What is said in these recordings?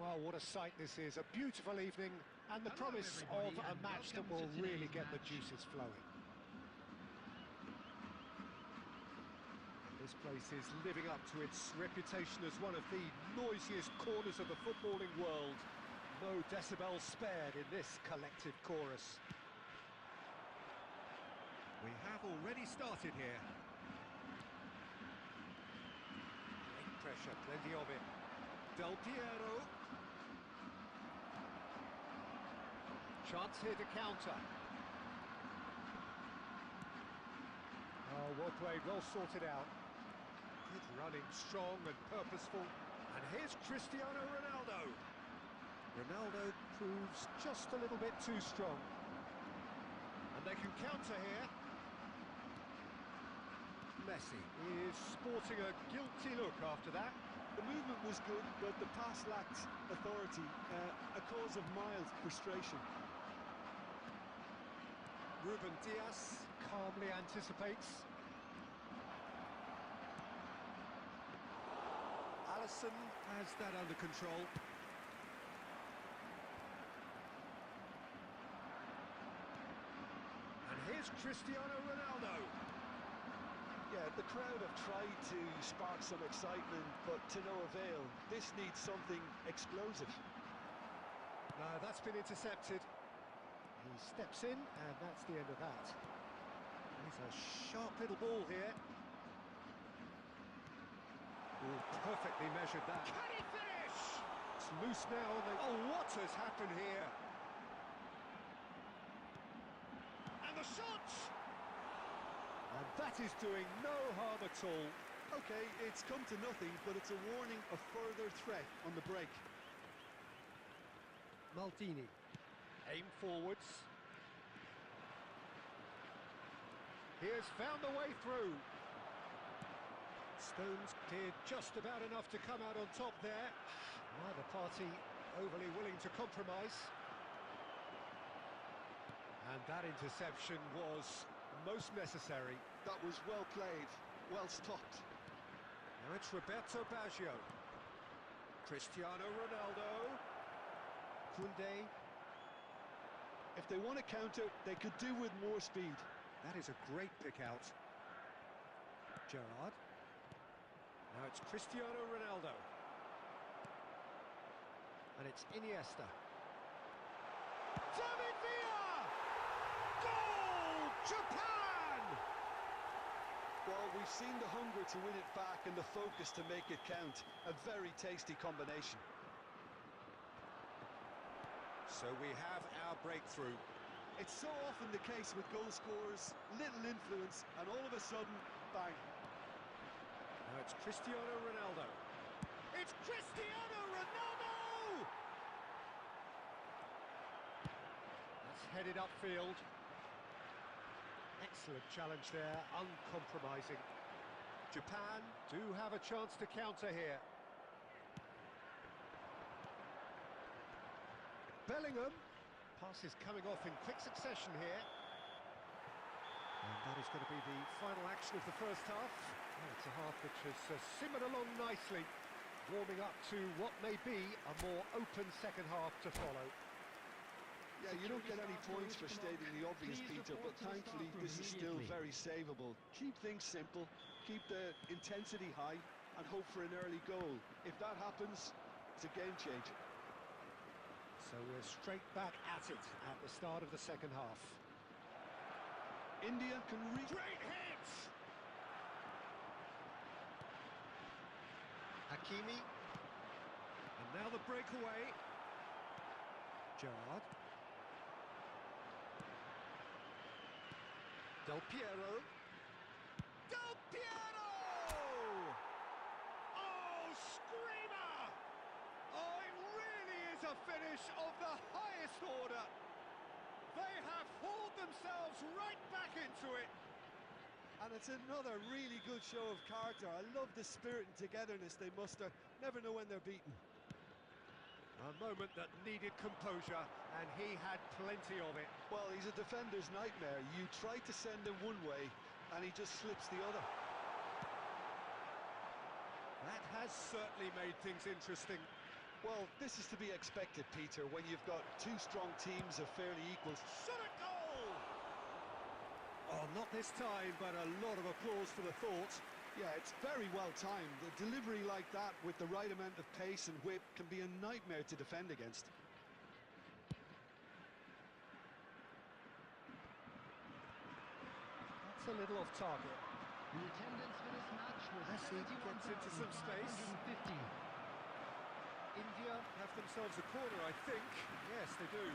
Well, what a sight this is, a beautiful evening, and the promise of a match that will really get the juices flowing. This place is living up to its reputation as one of the noisiest corners of the footballing world. No decibels spared in this collective chorus. We have already started here. Great pressure, plenty of it. Del Piero. Chance here to counter. Oh, well played, well sorted out. Good running, strong and purposeful. And here's Cristiano Ronaldo. Ronaldo proves just a little bit too strong. And they can counter here. Messi is sporting a guilty look after that. The movement was good, but the pass lacked authority, a cause of mild frustration. Ruben Dias calmly anticipates. Alisson has that under control. And here's Cristiano Ronaldo. Yeah, the crowd have tried to spark some excitement, but to no avail. This needs something explosive. No, that's been intercepted. He steps in, and that's the end of that. He's a sharp little ball here. Ooh, perfectly measured that. Can he finish? It's loose now. Oh, what has happened here? And the shot! And that is doing no harm at all. Okay, it's come to nothing, but it's a warning of further threat on the break. Maldini. Aim forwards. He has found the way through. Stones did just about enough to come out on top there. Neither party overly willing to compromise. And that interception was most necessary. That was well played, well stopped. Now it's Roberto Baggio. Cristiano Ronaldo. Koundé. If they want to counter, they could do with more speed. That is a great pick out. Gerrard. Now it's Cristiano Ronaldo. And it's Iniesta. David Villa! Goal! Japan! Well, we've seen the hunger to win it back and the focus to make it count. A very tasty combination. So we have our breakthrough. It's so often the case with goal scorers, little influence, and all of a sudden, bang. Now it's Cristiano Ronaldo. It's Cristiano Ronaldo! That's headed upfield. Excellent challenge there, uncompromising. Japan do have a chance to counter here. Bellingham. Pass is coming off in quick succession here. And that is going to be the final action of the first half. Well, it's a half which has simmered along nicely, warming up to what may be a more open second half to follow. Yeah, you don't get any points for stating the obvious, Peter, but thankfully this is still very savable. Keep things simple, keep the intensity high, and hope for an early goal. If that happens, it's a game changer. So we're straight back at it at the start of the second half. India can reach... Great hit! Hakimi. And now the breakaway. Gerrard. Del Piero. Del Piero! Oh, screamer! Oh, it really is a finish of the highest order. They have hauled themselves right back into it. And it's another really good show of character. I love the spirit and togetherness they muster. Never know when they're beaten. A moment that needed composure, and he had plenty of it. Well, he's a defender's nightmare. You try to send him one way, and he just slips the other. That has certainly made things interesting. Well, this is to be expected, Peter, when you've got two strong teams of fairly equal. Shot a goal! Oh, not this time, but a lot of applause for the thought. Yeah, it's very well timed. A delivery like that with the right amount of pace and whip can be a nightmare to defend against. That's a little off target. The attendance for this match was Messi gets into some space. 71,550. India have themselves a corner, I think. Yes, they do.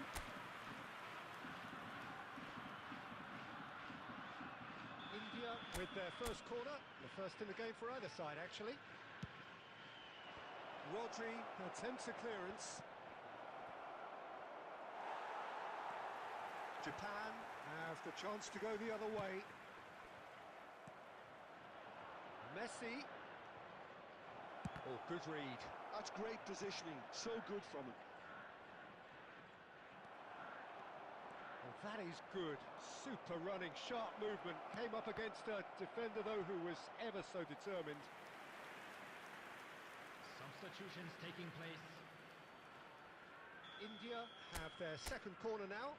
India with their first corner, the first in the game for either side, actually. Rodri attempts a clearance. Japan have the chance to go the other way. Messi. Oh, good read. That's great positioning, so good from him. Well, that is good. Super running, sharp movement. Came up against a defender, though, who was ever so determined. Substitutions taking place. India have their second corner now.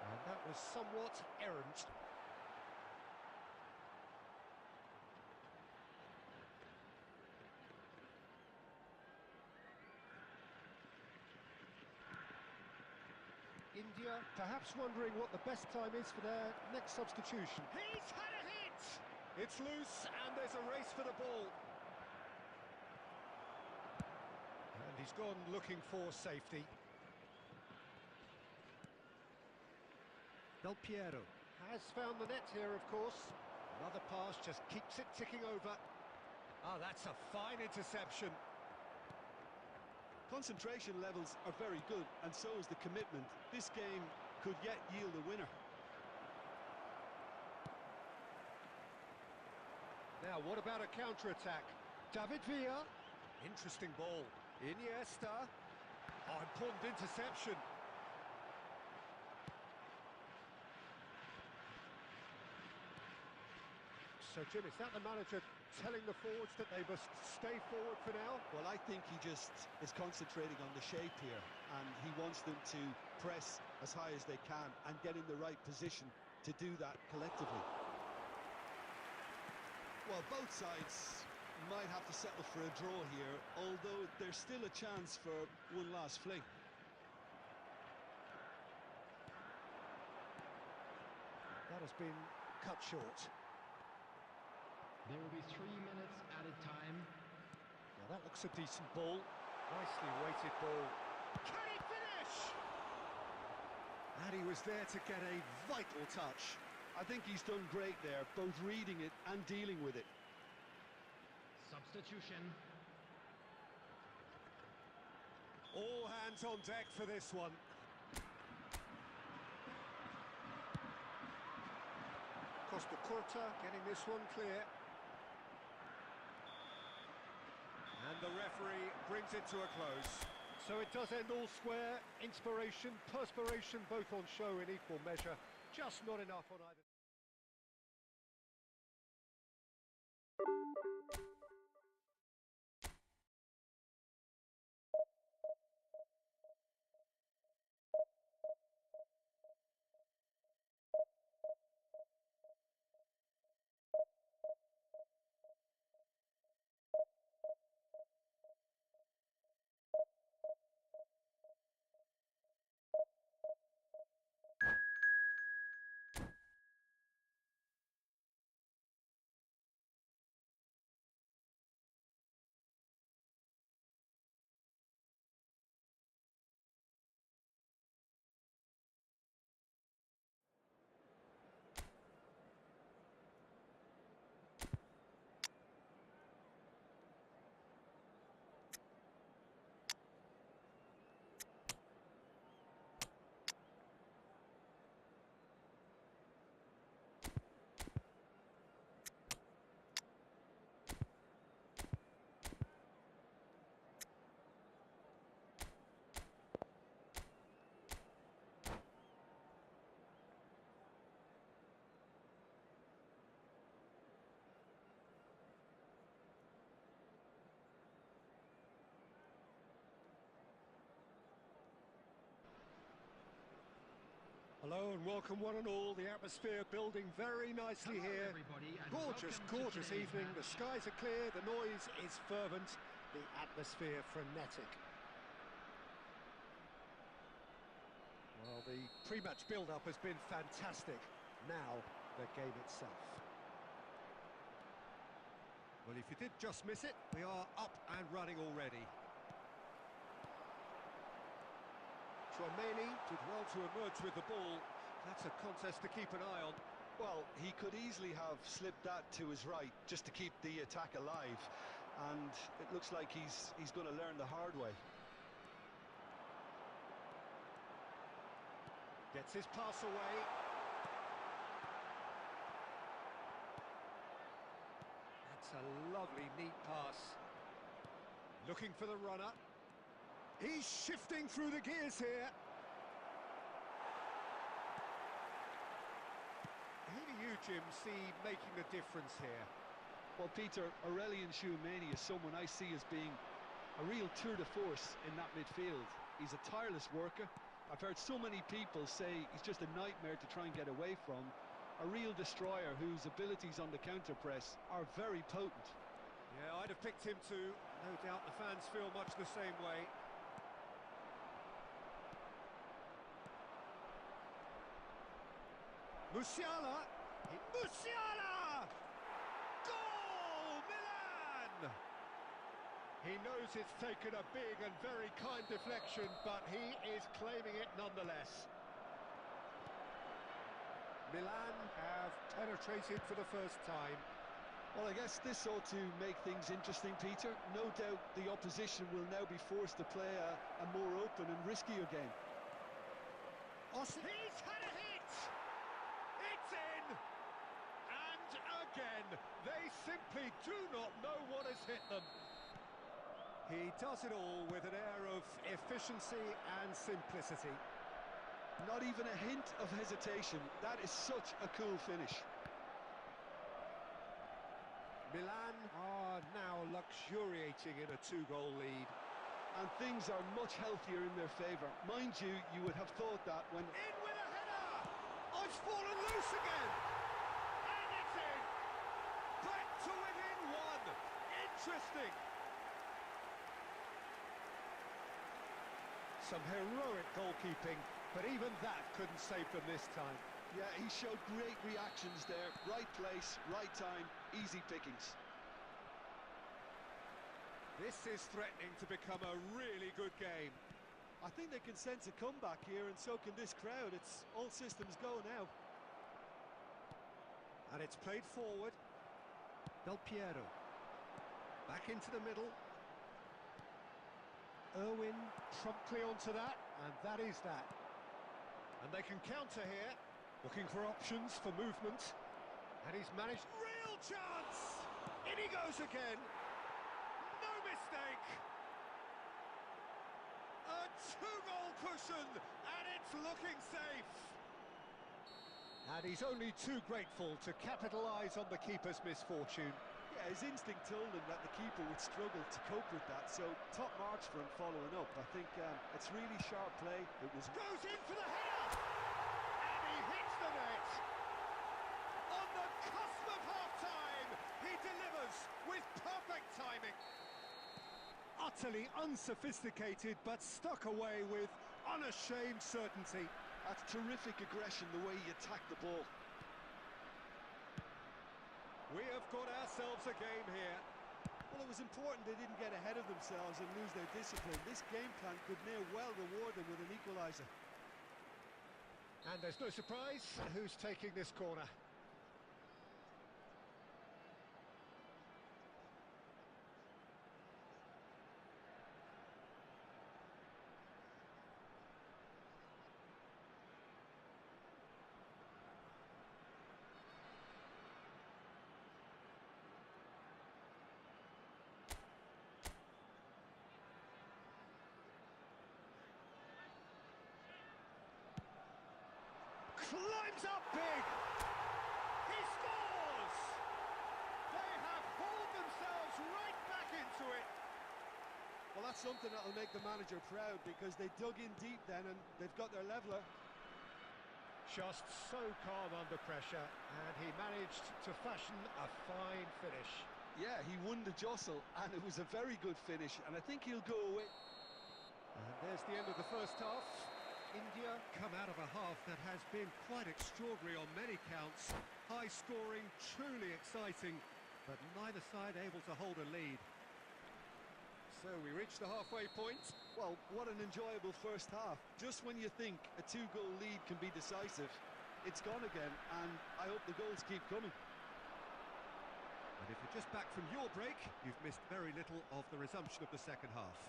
And that was somewhat errant. India perhaps wondering what the best time is for their next substitution. He's had a hit! It's loose and there's a race for the ball. And he's gone looking for safety. Del Piero has found the net here, of course. Another pass just keeps it ticking over. Ah, that's a fine interception. Concentration levels are very good, and so is the commitment. This game could yet yield a winner. Now, what about a counter-attack? David Villa. Interesting ball. Iniesta. Oh, important interception. So, Jim, is that the manager telling the forwards that they must stay forward for now? Well, I think he just is concentrating on the shape here, and he wants them to press as high as they can and get in the right position to do that collectively. Well, both sides might have to settle for a draw here, although there's still a chance for one last fling. That has been cut short. There will be 3 minutes added time. Now that looks a decent ball. Nicely weighted ball. Can he finish? And he was there to get a vital touch. I think he's done great there, both reading it and dealing with it. Substitution. All hands on deck for this one. Costa Curta getting this one clear. And the referee brings it to a close. So it does end all square. Inspiration, perspiration, both on show in equal measure. Just not enough on either. Hello and welcome one and all. The atmosphere building very nicely Hello, here. everybody, and Gorgeous, welcome to gorgeous today's evening. The match. skies are clear, the noise is fervent, the atmosphere frenetic. Well, the pre-match build-up has been fantastic. Now, the game itself. Well, if you did just miss it, we are up and running already. Chouameni did well to emerge with the ball. That's a contest to keep an eye on. Well, he could easily have slipped that to his right just to keep the attack alive, and it looks like he's going to learn the hard way. Gets his pass away. That's a lovely, neat pass. Looking for the runner. He's shifting through the gears here. Who do you, Jim, see making the difference here? Well, Peter, Aurelien Tchouameni is someone I see as being a real tour de force in that midfield. He's a tireless worker. I've heard so many people say he's just a nightmare to try and get away from. A real destroyer whose abilities on the counter-press are very potent. Yeah, I'd have picked him too. No doubt the fans feel much the same way. Musiala! Musiala! Goal! Milan! He knows it's taken a big and very kind deflection, but he is claiming it nonetheless. Milan have penetrated for the first time. Well, I guess this ought to make things interesting, Peter. No doubt the opposition will now be forced to play a more open and riskier game. He's had a hit! It's in! And again, they simply do not know what has hit them. He does it all with an air of efficiency and simplicity. Not even a hint of hesitation. That is such a cool finish. Milan are now luxuriating in a 2-goal lead. And things are much healthier in their favour. Mind you, you would have thought that when... In with a header! Oh, it's fallen loose again! And it's in! Back to within one! Interesting! Some heroic goalkeeping, but even that couldn't save them this time. Yeah, he showed great reactions there. Right place, right time, easy pickings. This is threatening to become a really good game. I think they can sense a comeback here, and so can this crowd. It's all systems go now. And it's played forward. Del Piero. Back into the middle. Irwin promptly onto that, and that is that. And they can counter here, looking for options for movement. And he's managed... Real chance! In he goes again. No mistake. A two-goal cushion, and it's looking safe. And he's only too grateful to capitalise on the keeper's misfortune. Yeah, his instinct told him that the keeper would struggle to cope with that, so top marks for him following up. I think it's really sharp play. It was... Goes in for the header! And he hits the net! On the cusp of half-time, he delivers with perfect timing. Utterly unsophisticated, but stuck away with unashamed certainty. That's terrific aggression, the way he attacked the ball. We have got ourselves a game here. Well, it was important they didn't get ahead of themselves and lose their discipline. This game plan could near well reward them with an equaliser. And there's no surprise who's taking this corner. Climbs up big! He scores! They have hauled themselves right back into it! Well, that's something that'll make the manager proud, because they dug in deep then and they've got their leveller. Just so calm under pressure, and he managed to fashion a fine finish. Yeah, he won the jostle, and it was a very good finish, and I think he'll go away. And there's the end of the first half. India come out of a half that has been quite extraordinary on many counts. High scoring, truly exciting, but neither side able to hold a lead. So we reach the halfway point. Well, what an enjoyable first half. Just when you think a two-goal lead can be decisive, it's gone again, and I hope the goals keep coming. And if you're just back from your break, you've missed very little of the resumption of the second half.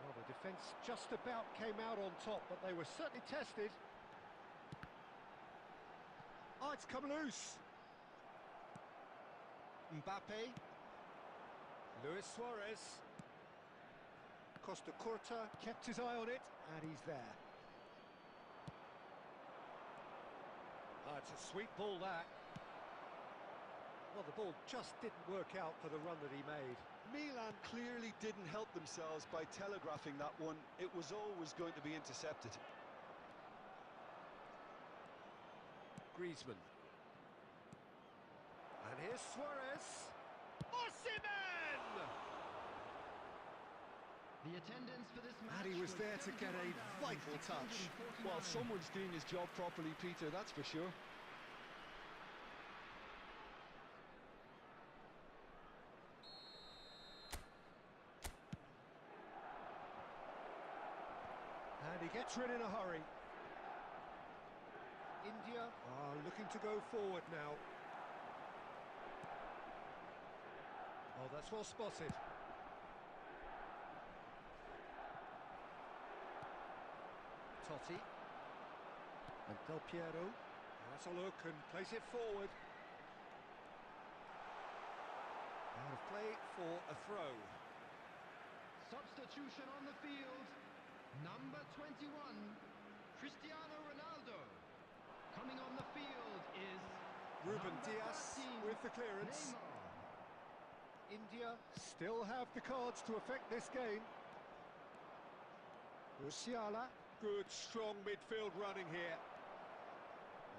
Well, the defence just about came out on top, but they were certainly tested. Oh, it's come loose. Mbappe. Luis Suarez. Costa Curta kept his eye on it, and he's there. Oh, it's a sweet ball, that. Well, the ball just didn't work out for the run that he made. Milan clearly didn't help themselves by telegraphing that one. It was always going to be intercepted. Griezmann. And here's Suarez. Osimhen! The attendance for this match. And he was there to get a vital touch. Well, someone's doing his job properly, Peter, that's for sure. And he gets rid in a hurry. India are looking to go forward now. Oh, that's well spotted. Totti. And Del Piero has a look and plays it forward. Out of play for a throw. Substitution on the field. Number 21, Cristiano Ronaldo. Coming on the field is Ruben number Dias 13, with the clearance. Neymar. India still have the cards to affect this game. Musiala, good strong midfield running here.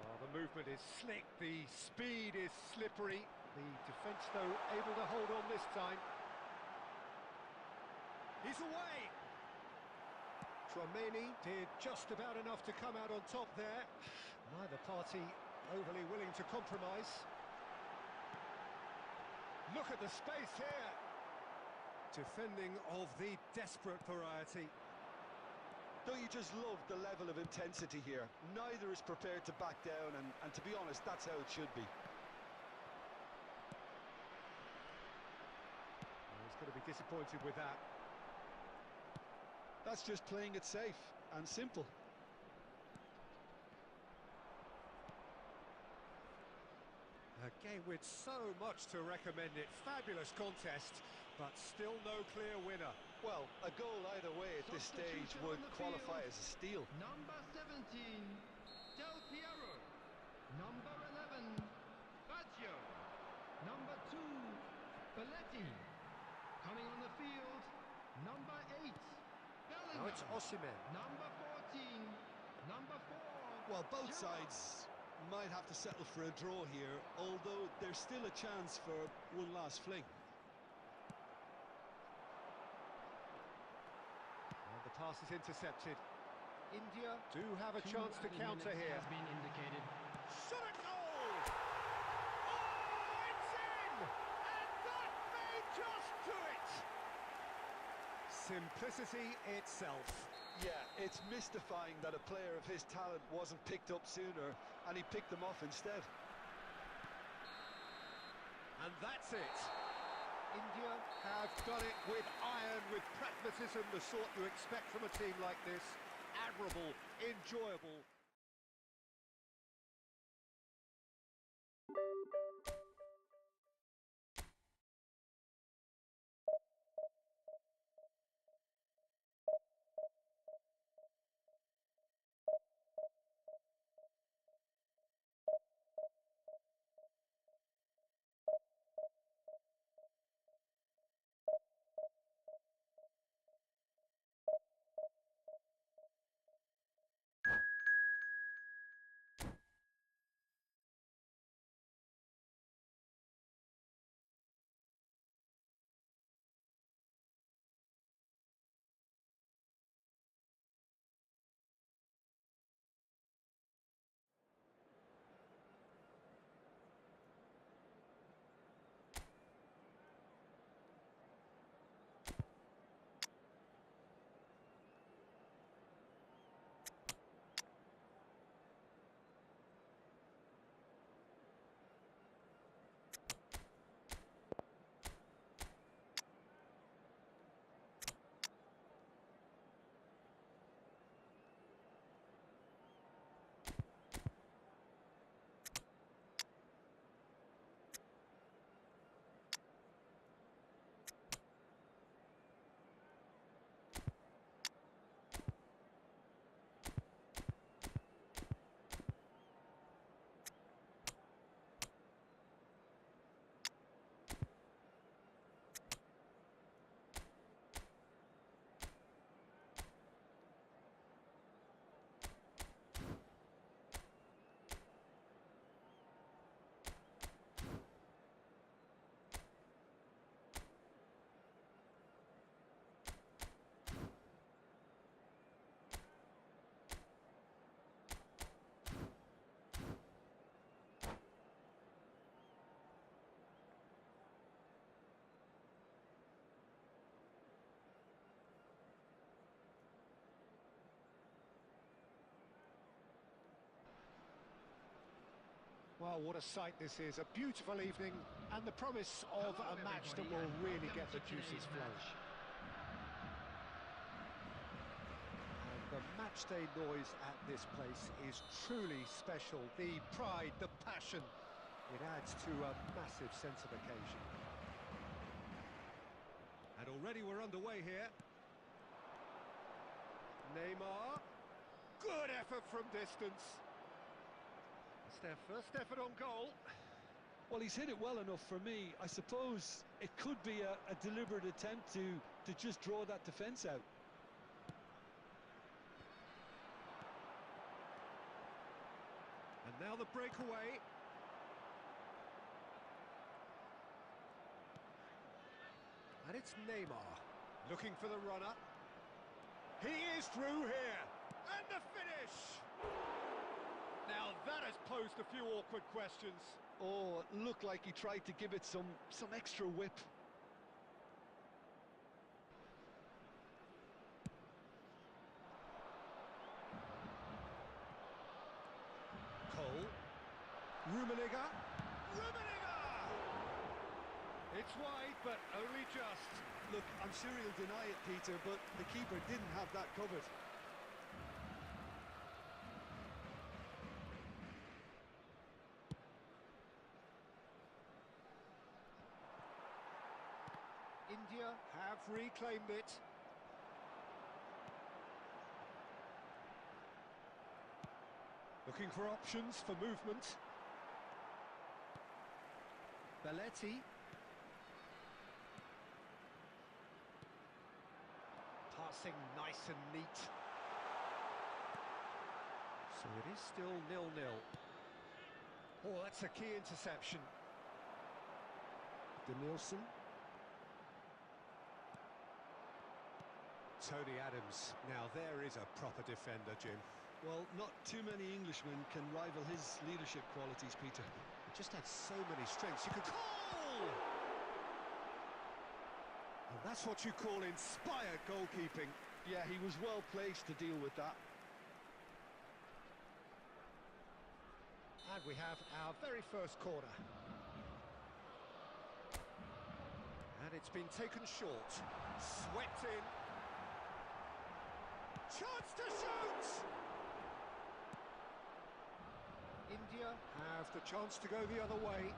Oh, the movement is slick, the speed is slippery. The defence, though, able to hold on this time. He's away. Chouameni did just about enough to come out on top there. Neither party overly willing to compromise. Look at the space here. Defending of the desperate variety. Don't you just love the level of intensity here? Neither is prepared to back down, and to be honest, that's how it should be. He's going to be disappointed with that. That's just playing it safe and simple. A game with so much to recommend it. Fabulous contest, but still no clear winner. Well, a goal either way at this stage would qualify as a steal. Number 17, Del Piero. Number 11, Baggio. Number 2, Belletti. Coming on the field, number 8, Bellingham. Now it's Osimhen. Number 14, number 4. Well, both Giroud. sides might have to settle for a draw here, although there's still a chance for one last fling. And the pass is intercepted. India do have a chance to counter here. Has been indicated. Shot at goal! Oh, it's in! And that may just do it! Simplicity itself. Yeah, it's mystifying that a player of his talent wasn't picked up sooner, and he picked them off instead. And that's it. India have done it with iron, with pragmatism, the sort you expect from a team like this. Admirable, enjoyable. Well, what a sight this is. A beautiful evening and the promise of a match that will really get the juices flowing. And the match day noise at this place is truly special. The pride, the passion, it adds to a massive sense of occasion. And already we're underway here. Neymar. Good effort from distance. It's their first effort on goal. Well, he's hit it well enough for me. I suppose it could be a deliberate attempt to just draw that defence out. And now the breakaway. And it's Neymar looking for the runner. He is through here. And the finish! Now that has posed a few awkward questions. Oh, it looked like he tried to give it some extra whip. Cole. Rummenigge. It's wide, but only just. Look, I'm sure he'll deny it, Peter, but the keeper didn't have that covered. India have reclaimed it. Looking for options for movement. Belletti. Passing nice and neat. So it is still 0-0. Oh, that's a key interception. Danielson. Tony Adams. Now there is a proper defender, Jim. Well, not too many Englishmen can rival his leadership qualities, Peter. He just had so many strengths. You could call! And that's what you call inspired goalkeeping. Yeah, he was well placed to deal with that. And we have our very first corner. And it's been taken short. Swept in. Chance to shoot! India have the chance to go the other way.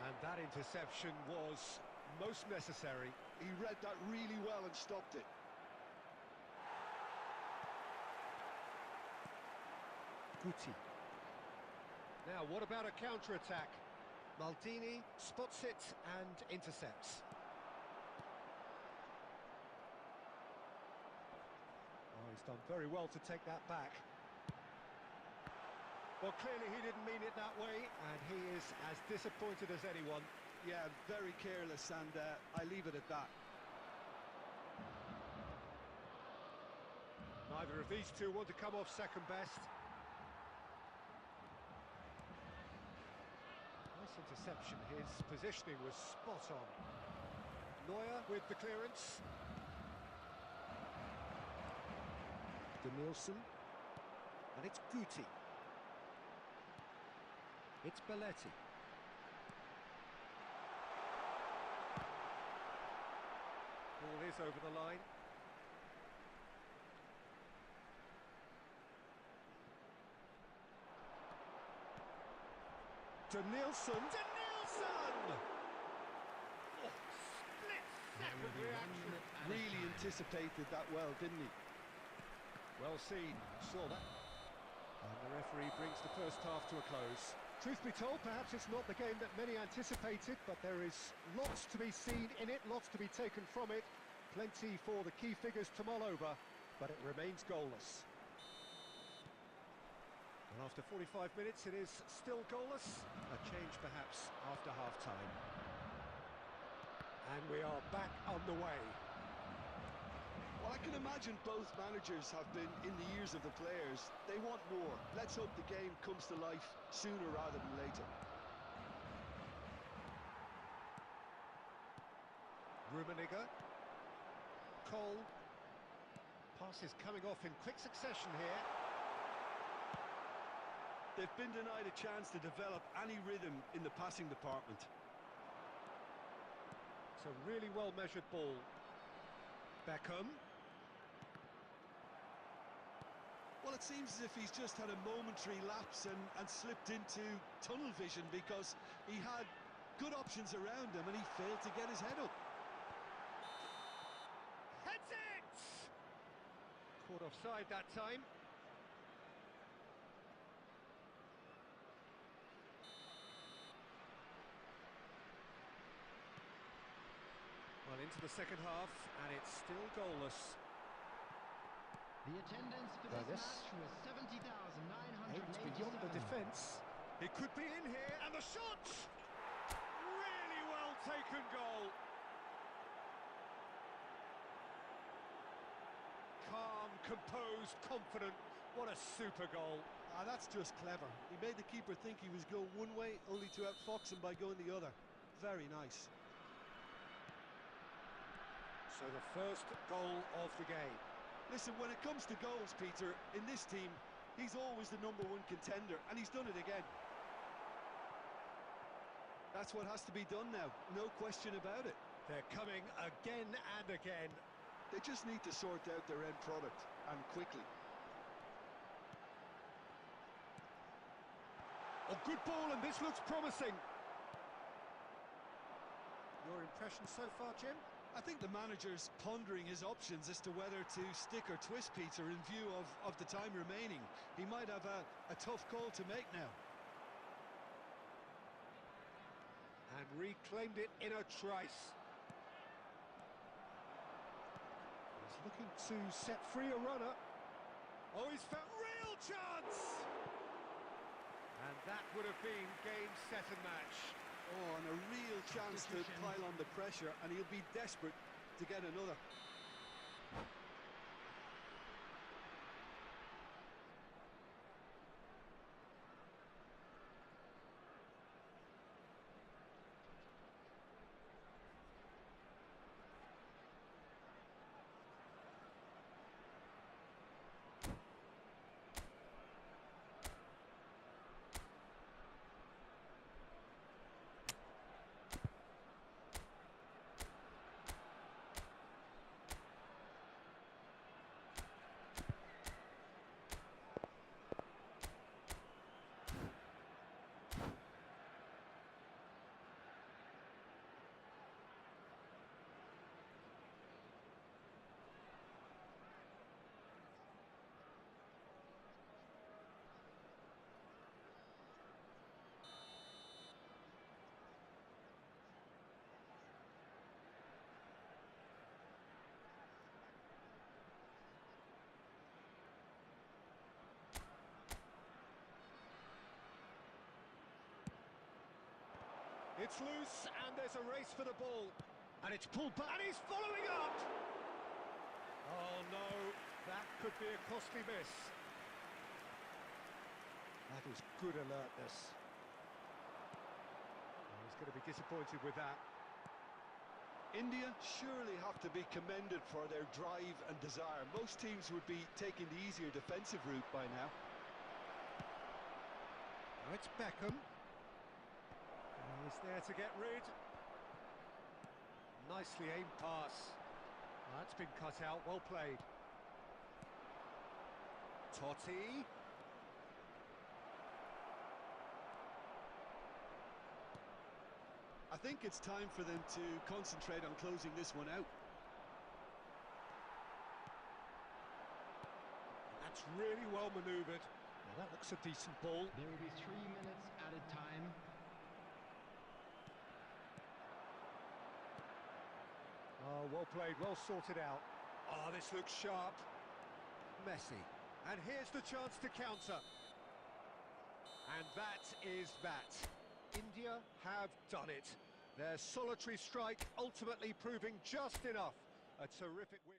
And that interception was most necessary. He read that really well and stopped it. Guti. Now, what about a counter-attack? Maldini spots it and intercepts. Oh, he's done very well to take that back. Well, clearly he didn't mean it that way, and he is as disappointed as anyone. Yeah, very careless, and I leave it at that. Neither of these two want to come off second best. Nice interception. His positioning was spot on. Neuer with the clearance. Danielson. And it's Guti. It's Belletti. Ball is over the line. Danielson! Oh, split-second reaction. Really anticipated that well, didn't he? Well seen, saw that. And the referee brings the first half to a close. Truth be told, perhaps it's not the game that many anticipated, but there is lots to be seen in it, lots to be taken from it. Plenty for the key figures to mull over, but it remains goalless. And after 45 minutes, it is still goalless. A change perhaps after half-time. And we are back on the way. Well, I can imagine both managers have been in the ears of the players. They want more. Let's hope the game comes to life sooner rather than later. Rummenigge. Cole. Passes coming off in quick succession here. They've been denied a chance to develop any rhythm in the passing department. It's a really well-measured ball. Beckham. Well, it seems as if he's just had a momentary lapse and slipped into tunnel vision because he had good options around him and he failed to get his head up. Heads it! Caught offside that time. Well, into the second half, and it's still goalless. The attendance for this match was 70,987. Aims beyond the defence. It could be in here, and the shot! Really well taken goal. composed, confident. What a super goal. That's just clever. He made the keeper think he was going one way, only to outfox him by going the other. Very nice. So the first goal of the game. Listen, when it comes to goals, Peter, in this team, he's always the #1 contender, and he's done it again. That's what has to be done now, no question about it. They're coming again and again. They just need to sort out their end product, and quickly. Oh, good ball, and this looks promising. Your impression so far, Jim? I think the manager's pondering his options as to whether to stick or twist, Peter, in view of the time remaining. He might have a tough call to make now. And reclaimed it in a trice. He's looking to set free a runner. Oh, he's found real chance! And that would have been game, set and match. Oh, and a real chance to pile on the pressure, and he'll be desperate to get another. It's loose, and there's a race for the ball. And it's pulled back, and he's following up! Oh no, that could be a costly miss. That is good alertness. Oh, he's going to be disappointed with that. India surely have to be commended for their drive and desire. Most teams would be taking the easier defensive route by now. Now it's Beckham. He's there to get rid. Nicely aimed pass. Well, that's been cut out, well played. Totti. I think it's time for them to concentrate on closing this one out. That's really well manoeuvred. Now that looks a decent ball. There will be 3 minutes added time. Oh, well played, well sorted out. Oh, this looks sharp. Messi. And here's the chance to counter. And that is that. India have done it. Their solitary strike ultimately proving just enough. A terrific win.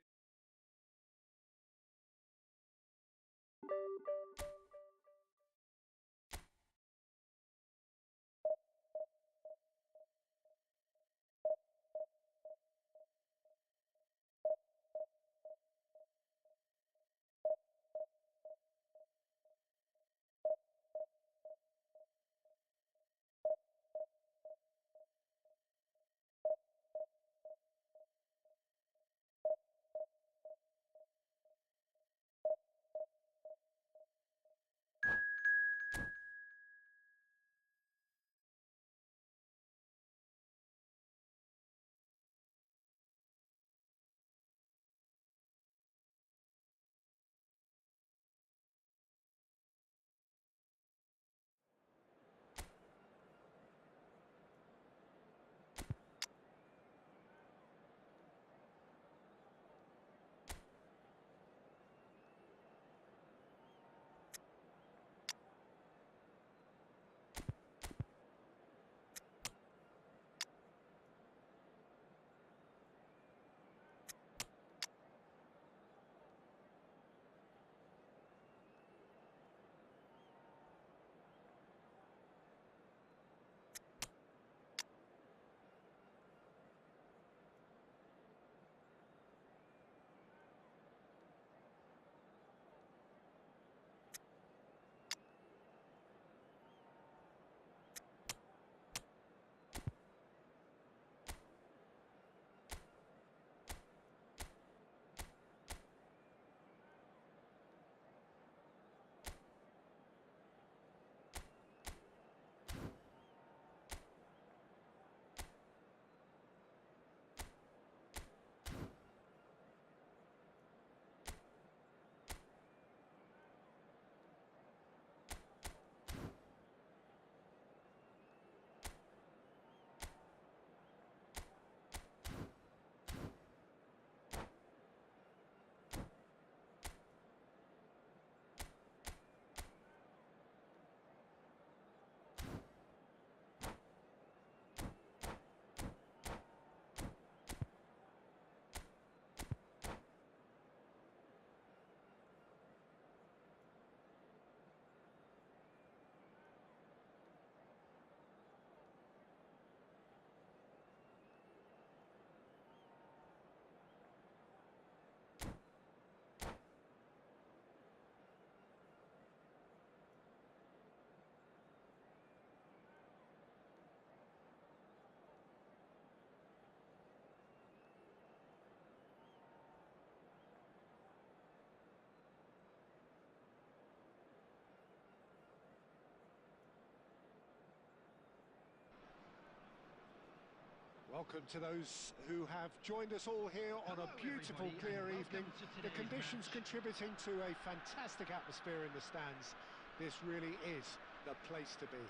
Welcome to those who have joined us all here on a beautiful, clear evening. The conditions contributing to a fantastic atmosphere in the stands. This really is the place to be.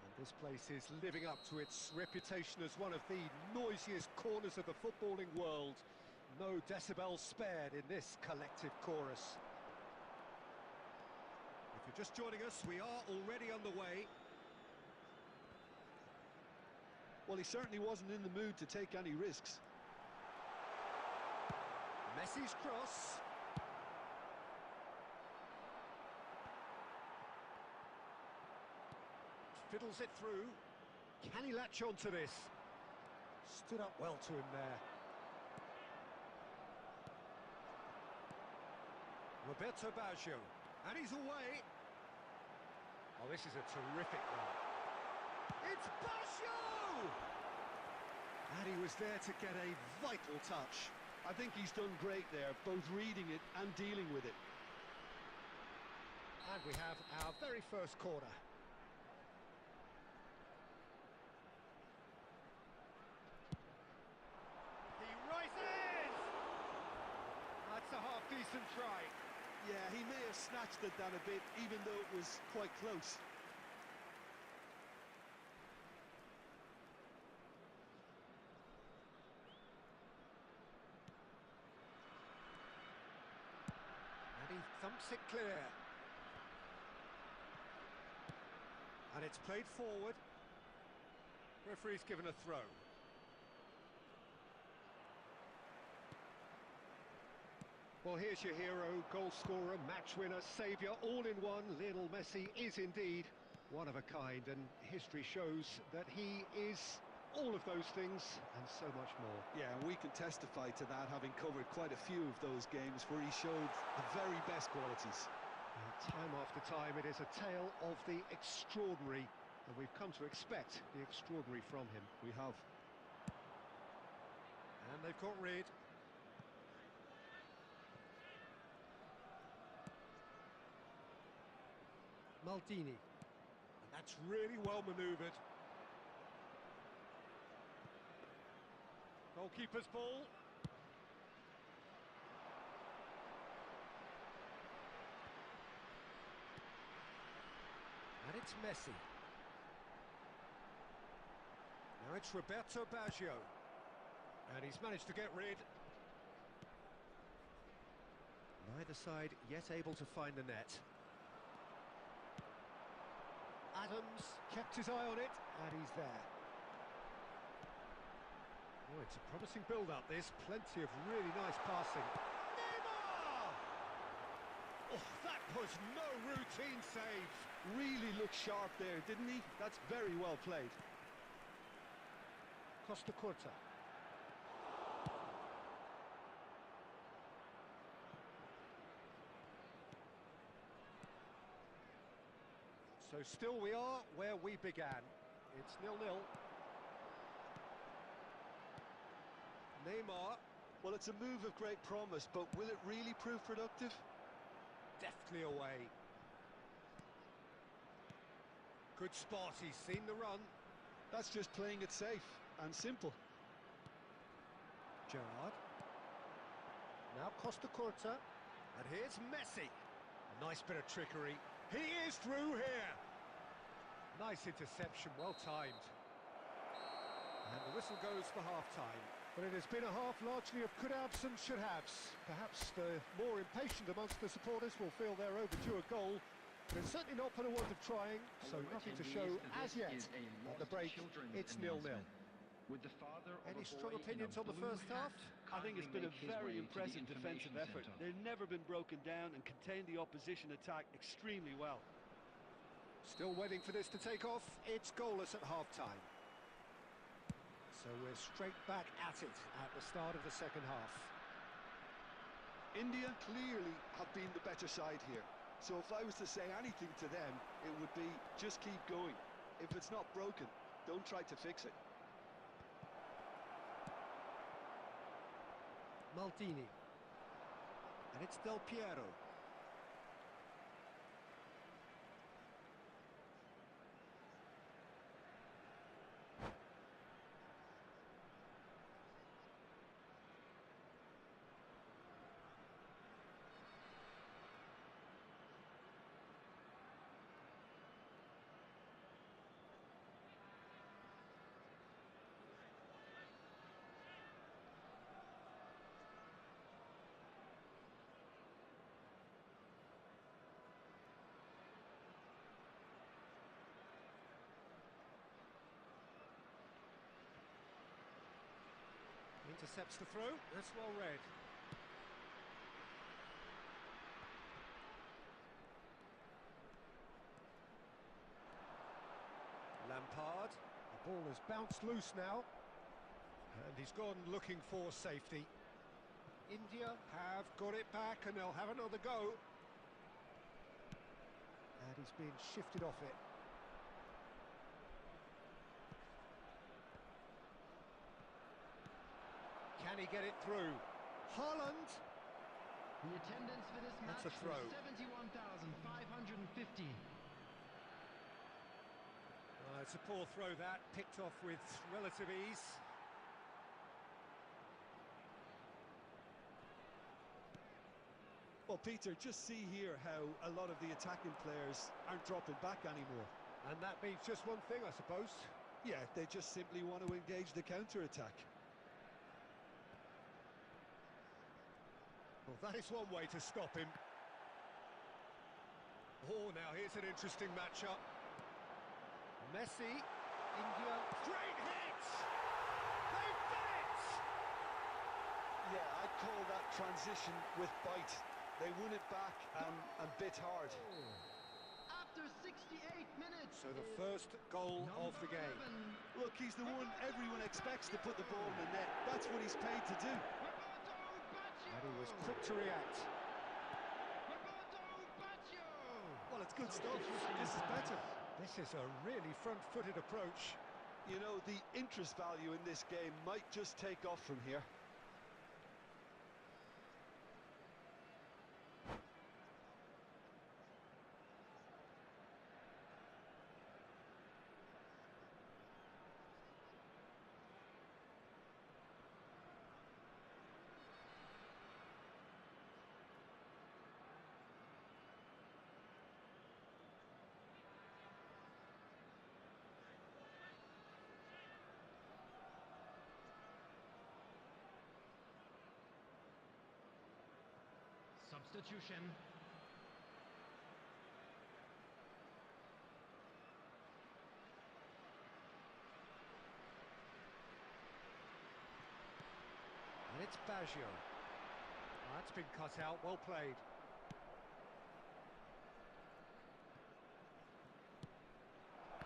And this place is living up to its reputation as one of the noisiest corners of the footballing world. No decibels spared in this collective chorus. If you're just joining us, we are already underway. Well, he certainly wasn't in the mood to take any risks. Messi's cross. Fiddles it through. Can he latch on to this? Stood up well to him there. Roberto Baggio. And he's away. Oh, this is a terrific run. It's Baggio! And he was there to get a vital touch. I think he's done great there, both reading it and dealing with it. And we have our very first corner. He rises! That's a half-decent try. Yeah, he may have snatched at that a bit, even though it was quite close. And he thumps it clear. And it's played forward. Referee's given a throw. Well, here's your hero, goal scorer, match winner, saviour, all in one. Lionel Messi is indeed one of a kind, and history shows that he is all of those things and so much more. Yeah, and we can testify to that, having covered quite a few of those games where he showed the very best qualities. Time after time, it is a tale of the extraordinary, and we've come to expect the extraordinary from him. We have. And they've got rid. Maldini. And that's really well manoeuvred. Goalkeeper's ball. And it's Messi. Now it's Roberto Baggio. And he's managed to get rid. Neither side yet able to find the net. Adams kept his eye on it, and he's there. Oh, it's a promising build-up, this. Plenty of really nice passing. Neymar! Oh, that was no routine save. Really looked sharp there, didn't he? That's very well played. Costa Curta. So still we are where we began. It's 0-0. Neymar. Well, it's a move of great promise, but will it really prove productive? Deftly away. Good spot, he's seen the run. That's just playing it safe and simple. Gerrard. Now Costa Curta. And here's Messi. Nice bit of trickery. He is through here. Nice interception, well timed. And the whistle goes for half-time. But it has been a half largely of could-haves and should-haves. Perhaps the more impatient amongst the supporters will feel they're overdue a goal. But it's certainly not for the want of trying, so nothing to show as yet. At the break, it's 0-0. Any strong opinions on the first half? I think it's been a very impressive defensive effort. They've never been broken down and contained the opposition attack extremely well. Still waiting for this to take off. It's goalless at half-time. So we're straight back at it at the start of the second half. India clearly have been the better side here. So if I was to say anything to them, it would be just keep going. If it's not broken, don't try to fix it. Maldini. And it's Del Piero. Intercepts the throw, that's well read. Lampard, the ball has bounced loose now. And he's gone looking for safety. India have got it back and they'll have another go. And he's been shifted off it. Can he get it through? Haaland! The attendance for this match That's a throw. was 71,550. It's a poor throw that, picked off with relative ease. Well, Peter, just see here how a lot of the attacking players aren't dropping back anymore. And that means just one thing, I suppose. Yeah, they just simply want to engage the counter-attack. Well, that is one way to stop him. Oh, now here's an interesting matchup. Messi, India, great hit! They've done it! Yeah, I'd call that transition with bite. They won it back and bit hard. After 68 minutes. So the first goal of the game. Look, he's the one everyone expects to put the ball in the net. That's what he's paid to do. And he was quick to react. Well, it's good stuff. This is better. This is a really front-footed approach. You know, the interest value in this game might just take off from here. Substitution. And it's Baggio. That's been cut out, well played.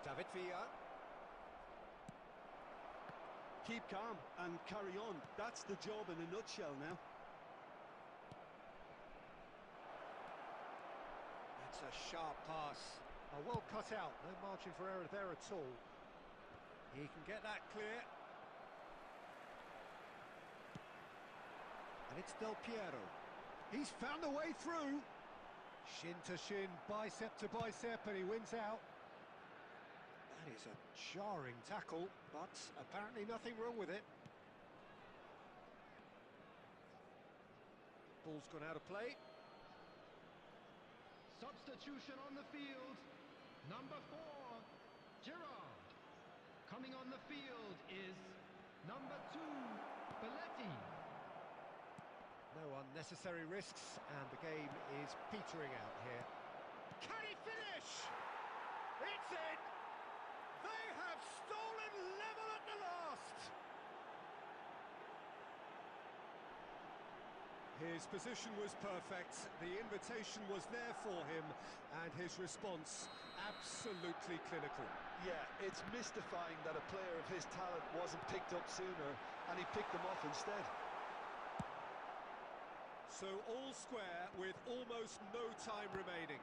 David Villa. Keep calm and carry on. That's the job in a nutshell now. That's a sharp pass. Well cut out, no margin for error there at all. He can get that clear. And it's Del Piero. He's found a way through. Shin to shin, bicep to bicep, and he wins out. That is a jarring tackle, but apparently nothing wrong with it. Ball's gone out of play. Substitution on the field. Number 4, Gerrard. Coming on the field is number 2, Belletti. No unnecessary risks, and the game is petering out here. Can he finish? It's in! They have stolen level at the last! His position was perfect, the invitation was there for him, and his response absolutely clinical. Yeah, it's mystifying that a player of his talent wasn't picked up sooner, and he picked them off instead. So all square with almost no time remaining.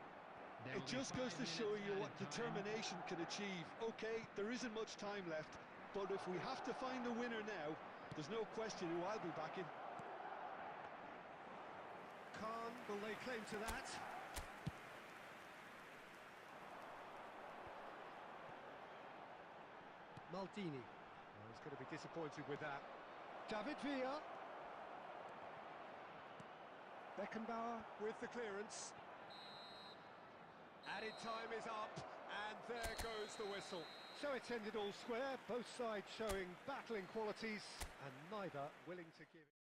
It just goes to show you what determination can achieve. Okay, there isn't much time left, but if we have to find a winner now, there's no question who I'll be backing. Khan will lay claim to that. Maldini. Oh, he's going to be disappointed with that. David Villa. Beckenbauer with the clearance. Added time is up, and there goes the whistle. So it's ended all square, both sides showing battling qualities, and neither willing to give it.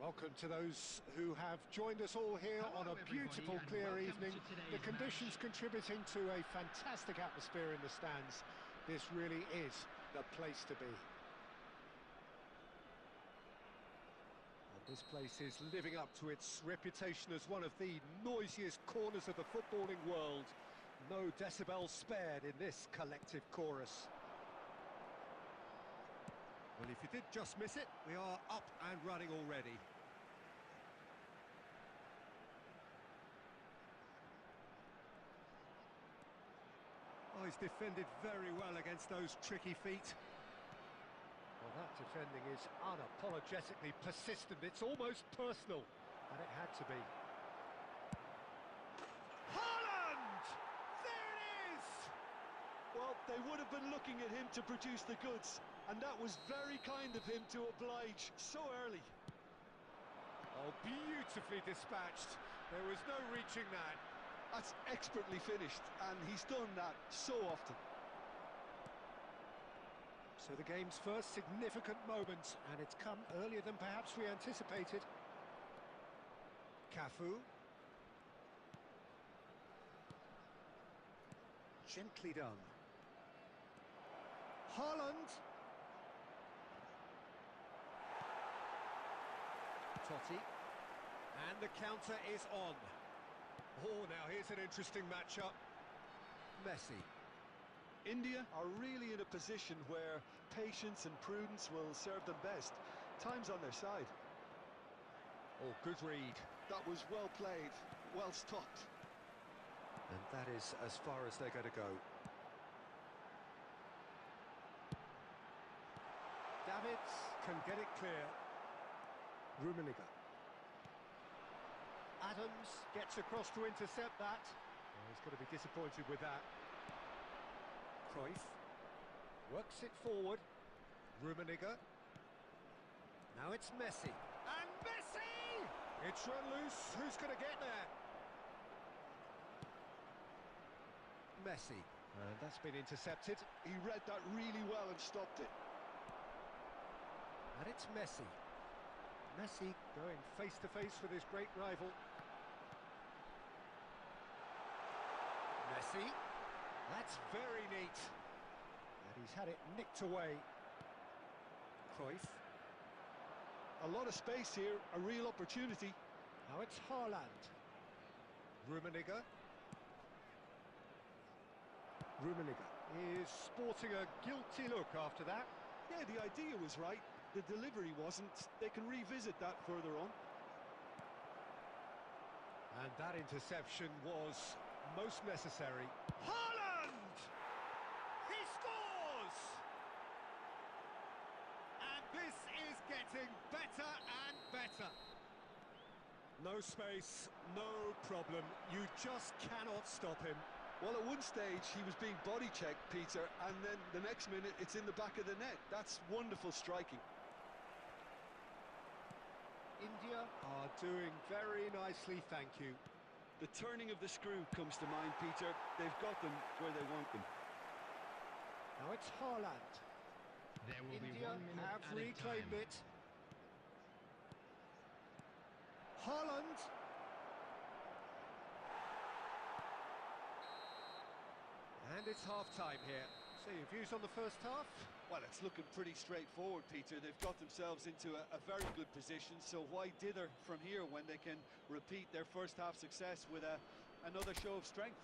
Welcome to those who have joined us all here on a beautiful, clear evening. The conditions contributing to a fantastic atmosphere in the stands. This really is the place to be. And this place is living up to its reputation as one of the noisiest corners of the footballing world. No decibels spared in this collective chorus. Well, if you did just miss it, we are up and running already. Oh, he's defended very well against those tricky feet. Well, that defending is unapologetically persistent. It's almost personal, and it had to be. Haaland! There it is! Well, they would have been looking at him to produce the goods, and that was very kind of him to oblige so early. Oh, beautifully dispatched. There was no reaching that. That's expertly finished, and he's done that so often. So the game's first significant moment, and it's come earlier than perhaps we anticipated. Cafu. Gently done. Haaland. Totti. And the counter is on. Oh, now here's an interesting matchup. Messi. India are really in a position where patience and prudence will serve them best. Time's on their side. Oh, good read. That was well played, well stopped. And that is as far as they're going to go. Davids can get it clear. Rummenigge. Adams gets across to intercept that. Oh, he's going to be disappointed with that. Cruyff works it forward. Rummenigge. Now it's Messi. And Messi! It's run loose. Who's going to get there? Messi. And that's been intercepted. He read that really well and stopped it. And it's Messi. Messi going face-to-face with his great rival. Messi. That's very neat. And he's had it nicked away. Cruyff. A lot of space here, a real opportunity. Now it's Haaland. Rummenigge. Rummenigge is sporting a guilty look after that. Yeah, the idea was right. The delivery wasn't. They can revisit that further on. And that interception was most necessary. Haaland! He scores! And this is getting better and better. No space, no problem. You just cannot stop him. Well, at one stage, he was being body checked, Peter, and then the next minute, it's in the back of the net. That's wonderful striking. India are doing very nicely, thank you. The turning of the screw comes to mind, Peter. They've got them where they want them. Now it's Haaland. There will be India 1 minute have added reclaimed time. it. Haaland. And it's half-time here. So your views on the first half? Well, it's looking pretty straightforward, Peter. They've got themselves into a very good position, so why dither from here when they can repeat their first half success with another show of strength?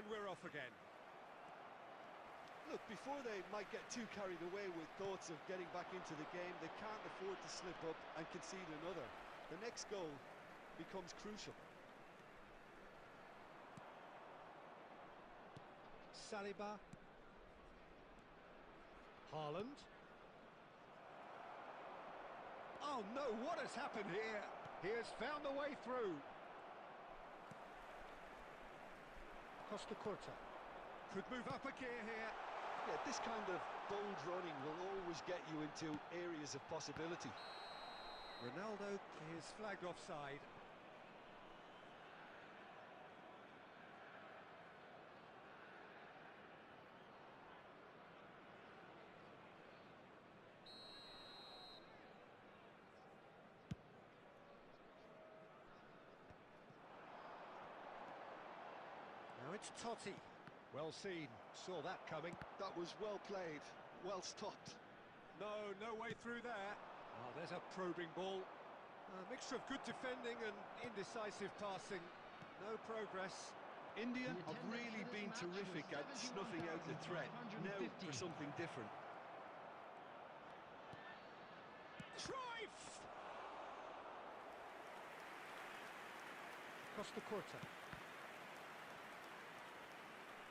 we're off again. Look, before they might get too carried away with thoughts of getting back into the game, they can't afford to slip up and concede another. The next goal becomes crucial. Saliba. Haaland. Oh no, what has happened here? He has found a way through. Costa Curta. Could move up a gear here. Yeah, this kind of bold running will always get you into areas of possibility. Ronaldo is flagged offside. Now it's Totti. Well seen, saw that coming. That was well played, well stopped. No way through there. Oh, there's a probing ball. A mixture of good defending and indecisive passing. No progress. India The have attendance really for this been match terrific was at snuffing out the threat. Now for 71,550. something different. Trife! Costa Curta.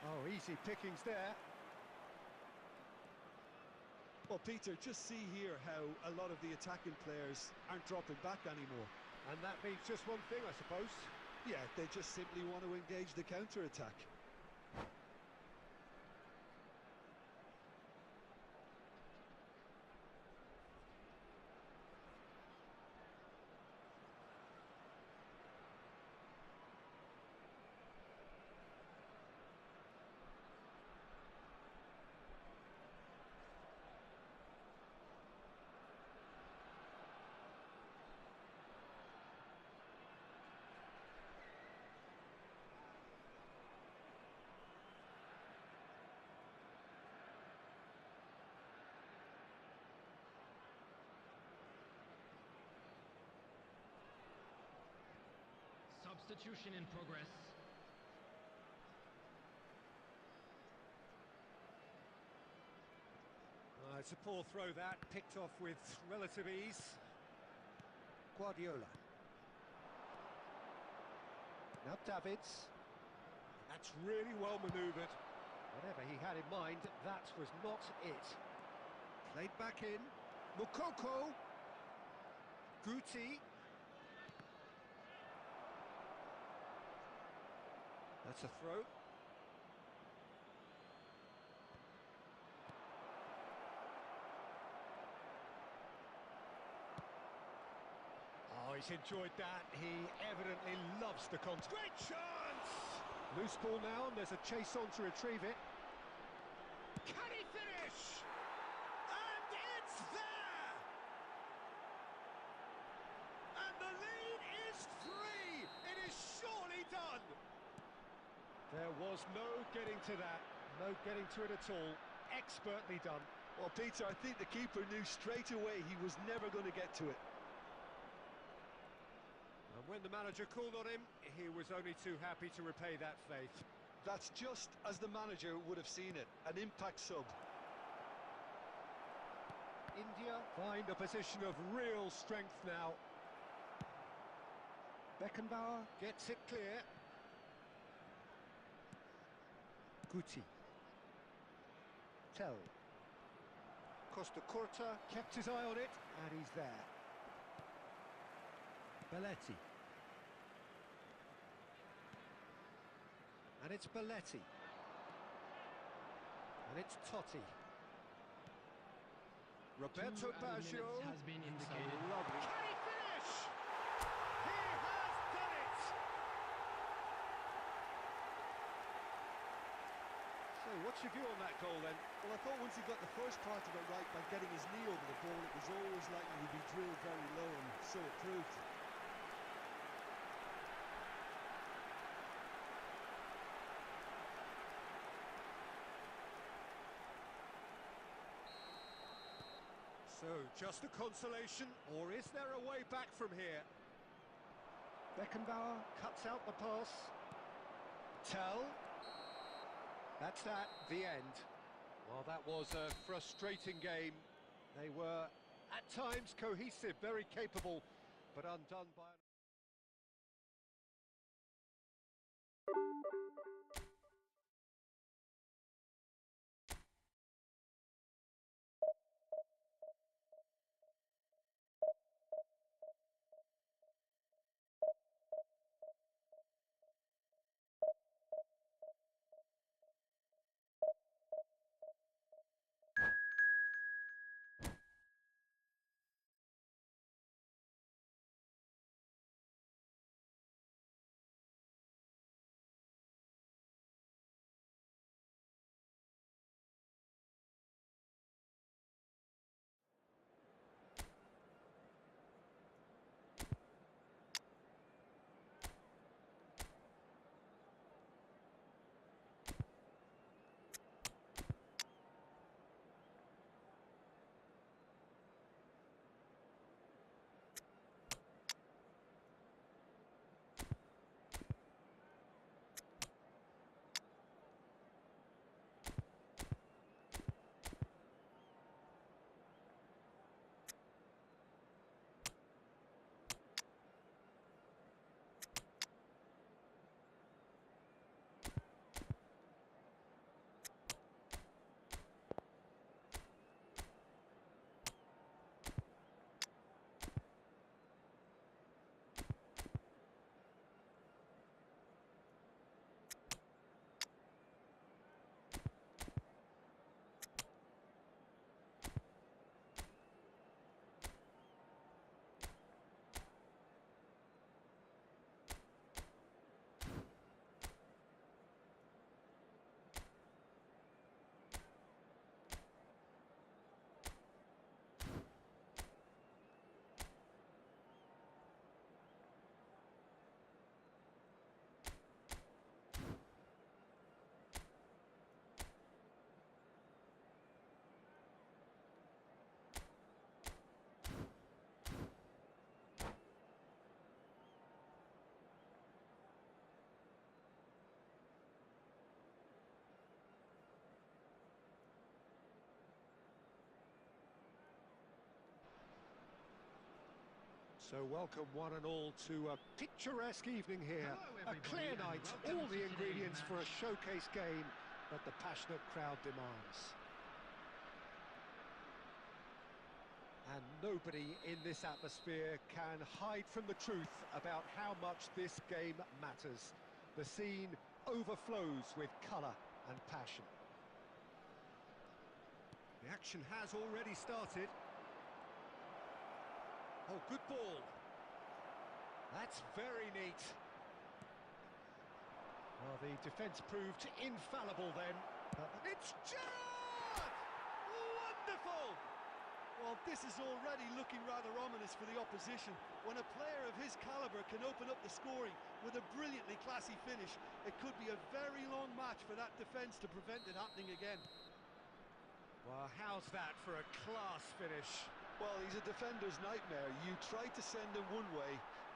Oh, easy pickings there. Well, Peter, just see here how a lot of the attacking players aren't dropping back anymore. And that means just one thing, I suppose. Yeah, they just simply want to engage the counter-attack. Substitution in progress. It's a poor throw that, picked off with relative ease. Guardiola. Now Davids. That's really well manoeuvred. Whatever he had in mind, that was not it. Played back in. Mukoko. Guti. That's a throw. Oh, he's enjoyed that. He evidently loves the contact. Great chance! Loose ball now, and there's a chase on to retrieve it. Can he finish? And it's there! And the lead is 3! It is surely done! There was no getting to that, no getting to it at all. Expertly done. Well, Peter, I think the keeper knew straight away he was never going to get to it. And when the manager called on him, he was only too happy to repay that faith. That's just as the manager would have seen it, an impact sub. India. Find a position of real strength now. Beckenbauer. Gets it clear. Guti. Tell. Costa Curta kept his eye on it. And he's there. Belletti. And it's Belletti. And it's Totti. Roberto 2 added Baggio. minutes has been indicated. Lovely. Can he finish? He has done it! So, what's your view on that goal then? Well, I thought once he got the first part of it right by getting his knee over the ball, it was always likely to be drilled very low, and so it proved. So, just a consolation, or is there a way back from here? Beckenbauer cuts out the pass. Tell. That's that, the end. Well, that was a frustrating game. They were, at times, cohesive, very capable, but undone by... So welcome one and all to a picturesque evening here. Hello, A clear everybody, night, and welcome all the to today's ingredients for a match. showcase game that the passionate crowd demands. And nobody in this atmosphere can hide from the truth about how much this game matters. The scene overflows with colour and passion. The action has already started. Oh, good ball. That's very neat. Well, the defence proved infallible then. It's Gerrard! Wonderful! Well, this is already looking rather ominous for the opposition. When a player of his calibre can open up the scoring with a brilliantly classy finish, it could be a very long match for that defence to prevent it happening again. Well, how's that for a class finish? Well, he's a defender's nightmare. You try to send him one way,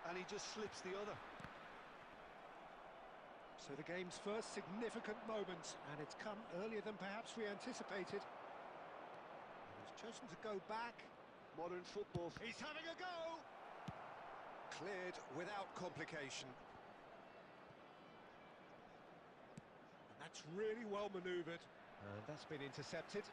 and he just slips the other. So the game's first significant moment, and it's come earlier than perhaps we anticipated. And he's chosen to go back. Modern football. He's having a go! Cleared without complication. And that's really well manoeuvred. And that's been intercepted.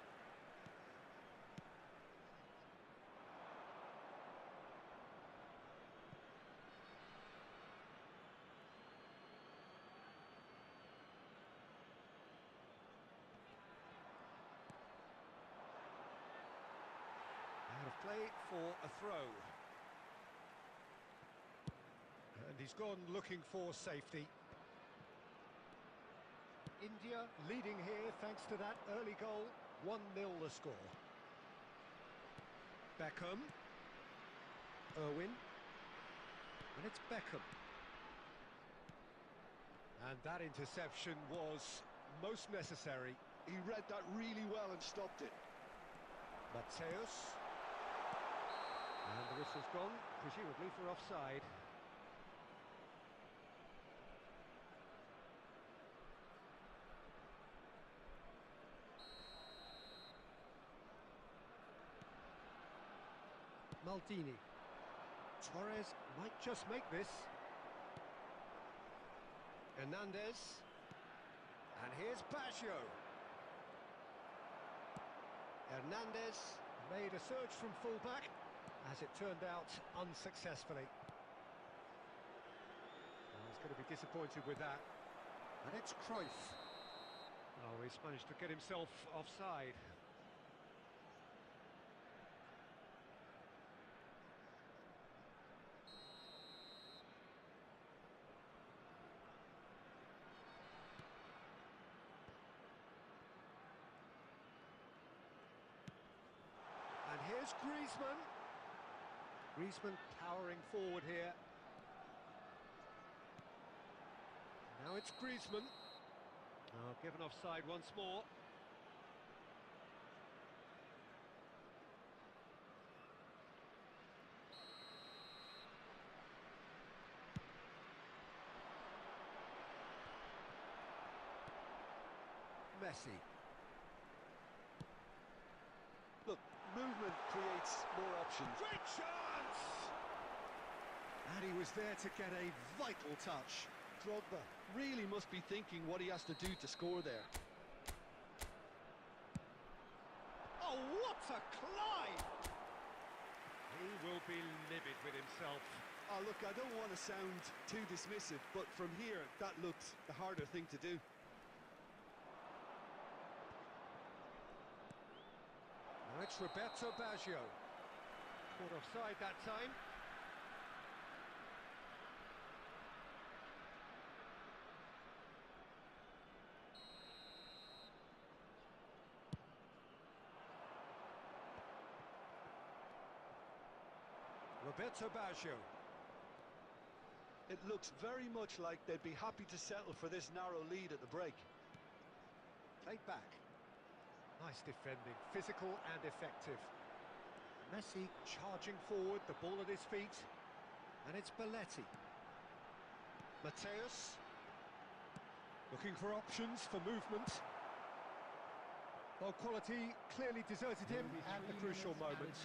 Out of play for a throw. And he's gone looking for safety. India leading here thanks to that early goal. 1-0 the score. Beckham. Irwin. And it's Beckham. And that interception was most necessary. He read that really well and stopped it. Mateus. And the whistle's gone, presumably for offside. Maldini. Torres might just make this. Hernandez. And here's Baggio. Hernandez made a surge from fullback, as it turned out unsuccessfully. He's going to be disappointed with that. And it's Cruyff. Oh, he's managed to get himself offside. And here's Griezmann. Griezmann powering forward here. Now it's Griezmann. Oh, given offside once more. Messi. Look, movement creates more options. Great chance! And he was there to get a vital touch. Drogba really must be thinking what he has to do to score there. Oh, what a climb! He will be livid with himself. Oh, look, I don't want to sound too dismissive, but from here, that looked the harder thing to do. Now it's Roberto Baggio. Caught offside that time. Roberto Baggio. It looks very much like they'd be happy to settle for this narrow lead at the break. Played back. Nice defending, physical and effective. Messi charging forward, the ball at his feet. And it's Belletti. Mateus. Looking for options for movement. Well, quality clearly deserted him at the crucial moment.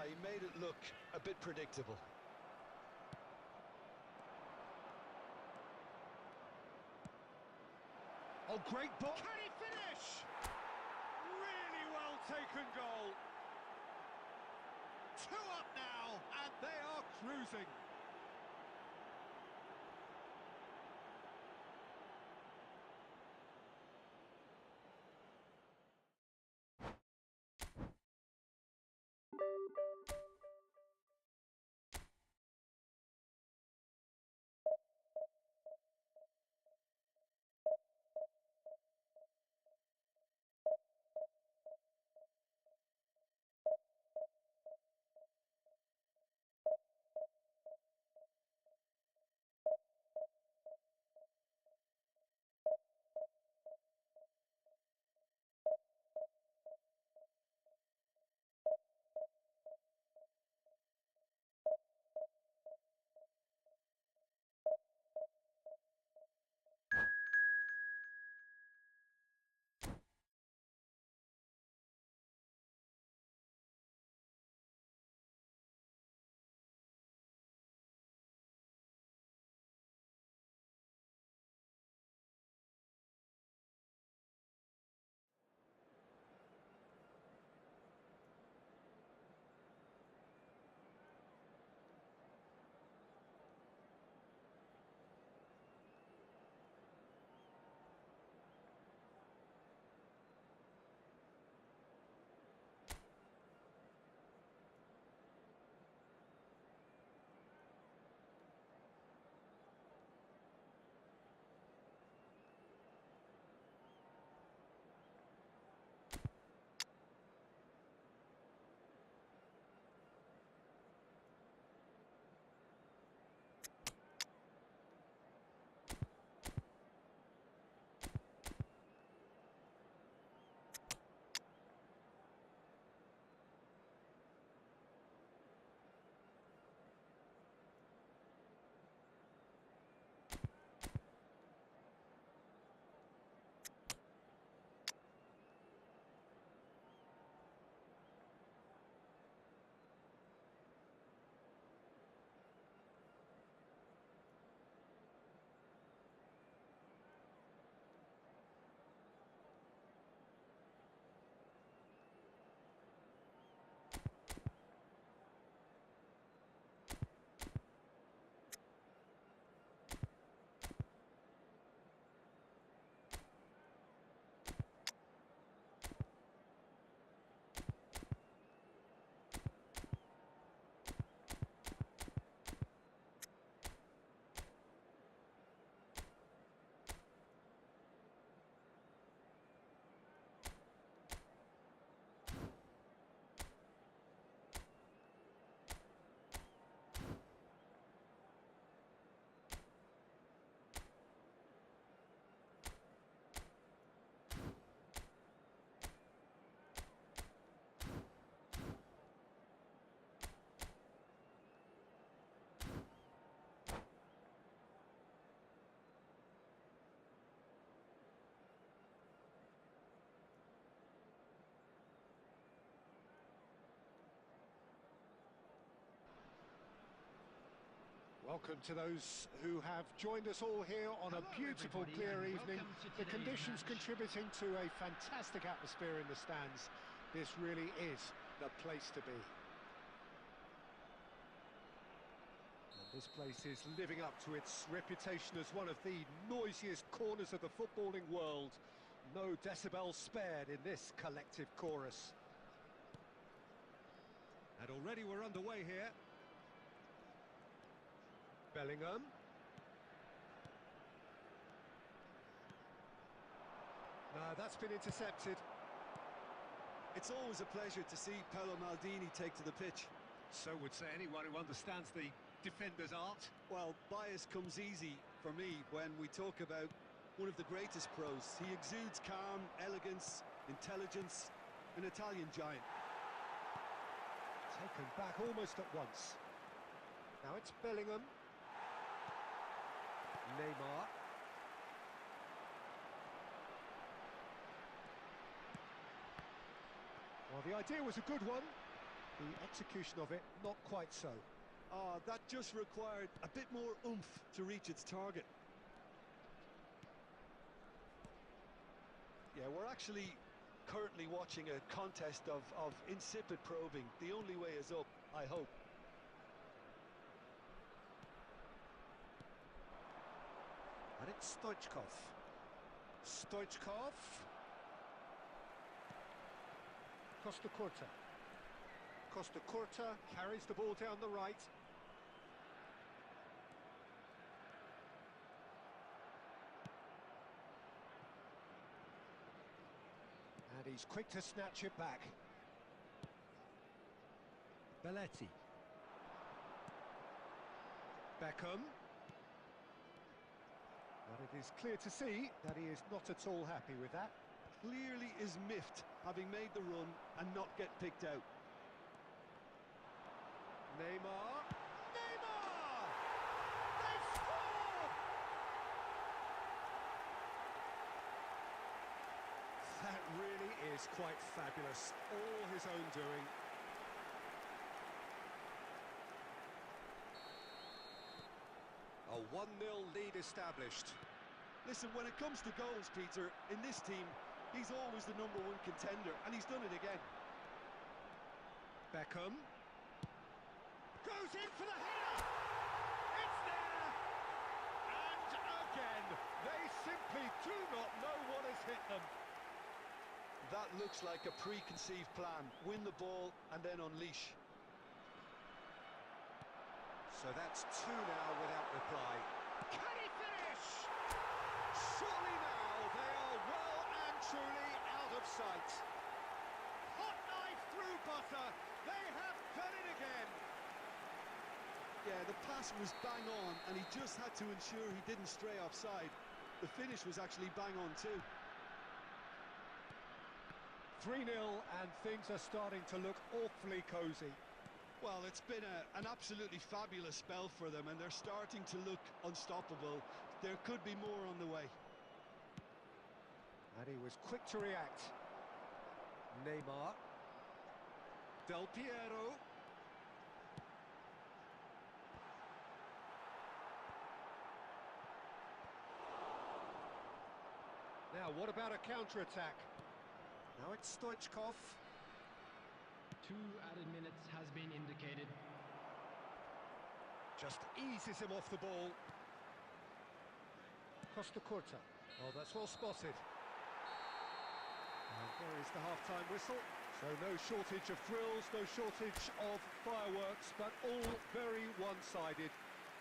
He made it look a bit predictable. Oh, great ball. Can he finish? Really well taken goal. 2 up now, and they are cruising. Welcome to those who have joined us all here on a beautiful, clear evening. The conditions contributing to a fantastic atmosphere in the stands. This really is the place to be. And this place is living up to its reputation as one of the noisiest corners of the footballing world. No decibels spared in this collective chorus. And already we're underway here. Bellingham. No, that's been intercepted. It's always a pleasure to see Paolo Maldini take to the pitch. So would say anyone who understands the defender's art. Well, bias comes easy for me when we talk about one of the greatest pros. He exudes calm, elegance, intelligence, an Italian giant. Taken back almost at once. Now it's Bellingham. Neymar. Well, the idea was a good one. The execution of it, not quite so. That just required a bit more oomph to reach its target. Yeah, we're actually currently watching a contest of insipid probing. The only way is up, I hope. And it's Stoichkov. Stoichkov. Costa Curta. Costa Curta carries the ball down the right. And he's quick to snatch it back. Belletti. Beckham. But it is clear to see that he is not at all happy with that. Clearly is miffed, having made the run and not get picked out. Neymar. Neymar! They've scored! That really is quite fabulous. All his own doing. A 1-0 lead established. Listen, when it comes to goals, Peter, in this team, he's always the #1 contender, and he's done it again. Beckham. Goes in for the header! It's there! And again, they simply do not know what has hit them. That looks like a preconceived plan. Win the ball and then unleash. So that's 2 now without reply. Can he finish? Surely now they are well and truly out of sight. Hot knife through butter. They have done it again. Yeah, the pass was bang on, and he just had to ensure he didn't stray offside. The finish was actually bang on too. 3-0 and things are starting to look awfully cosy. Well, it's been an absolutely fabulous spell for them, and they're starting to look unstoppable. There could be more on the way. And he was quick to react. Neymar. Del Piero. Now, what about a counter-attack? Now it's Stoichkov. 2 added minutes has been indicated. Just eases him off the ball. Costa Curta. Oh, that's well spotted. And there is the half-time whistle. So no shortage of thrills, no shortage of fireworks, but all very one-sided.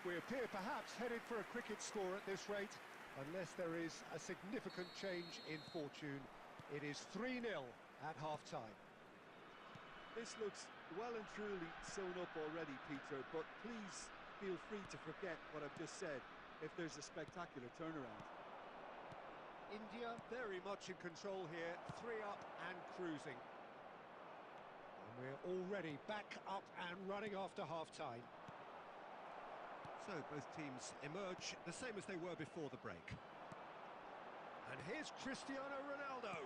We appear perhaps headed for a cricket score at this rate, unless there is a significant change in fortune. It is 3-0 at half-time. This looks well and truly sewn up already, Peter, but please feel free to forget what I've just said if there's a spectacular turnaround. India very much in control here, 3 up and cruising. And we're already back up and running after half-time. So both teams emerge the same as they were before the break. And here's Cristiano Ronaldo.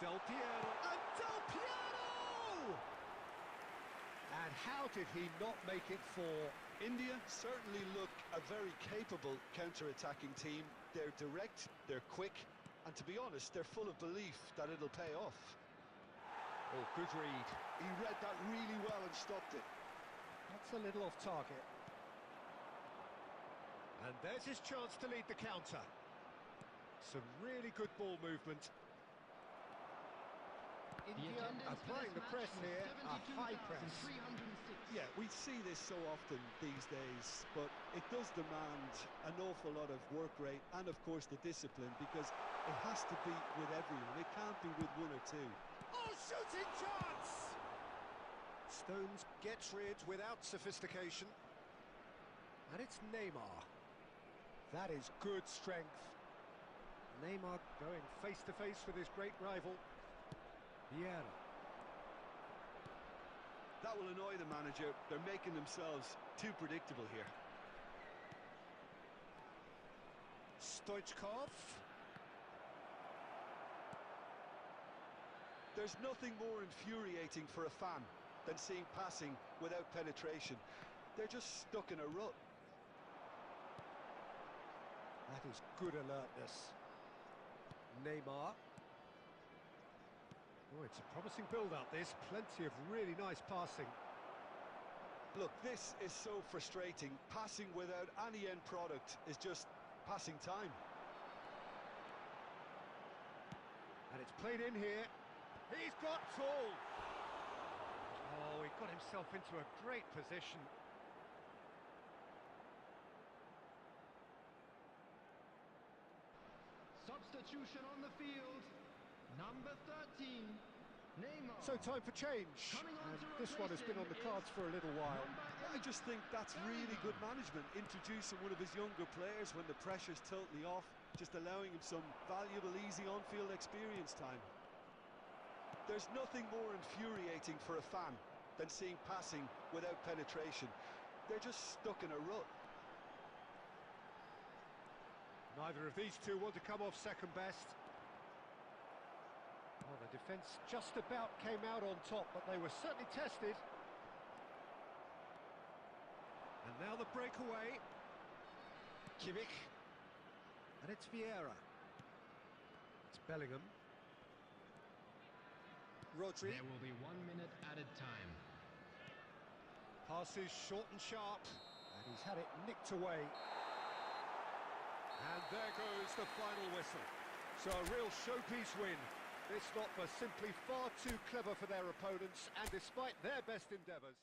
Del Piero. And Del Piero! And how did he not make it 4? India certainly look a very capable counter-attacking team. They're direct, they're quick, and to be honest, they're full of belief that it'll pay off. Oh, good read. He read that really well and stopped it. That's a little off target. And there's his chance to lead the counter. Some really good ball movement. India applying the press here, a high press. Yeah, we see this so often these days, but it does demand an awful lot of work rate and, of course, the discipline, because it has to be with everyone. It can't be with one or two. Oh, shooting chance! Stones gets rid without sophistication. And it's Neymar. That is good strength. Neymar going face-to-face with his great rival. Vieira. That will annoy the manager. They're making themselves too predictable here. Stoichkov. There's nothing more infuriating for a fan than seeing passing without penetration. They're just stuck in a rut. That is good alertness. Neymar. Oh, it's a promising build-up, this. Plenty of really nice passing. Look, this is so frustrating. Passing without any end product is just passing time. And it's played in here. He's got tall. Oh, he got himself into a great position. Substitution on the field. Number 13, Neymar. So time for change. And this one has been on the cards for a little while. I just think that's really good management, introducing one of his younger players when the pressure's totally off, just allowing him some valuable, easy on-field experience time. There's nothing more infuriating for a fan than seeing passing without penetration. They're just stuck in a rut. Neither of these two want to come off second best. Well, the defence just about came out on top, but they were certainly tested. And now the breakaway. Kimmich. And it's Vieira. It's Bellingham. Rodri. There will be 1 minute added time. Passes short and sharp. And he's had it nicked away. And there goes the final whistle. So a real showpiece win. This lot were simply far too clever for their opponents, and despite their best endeavours.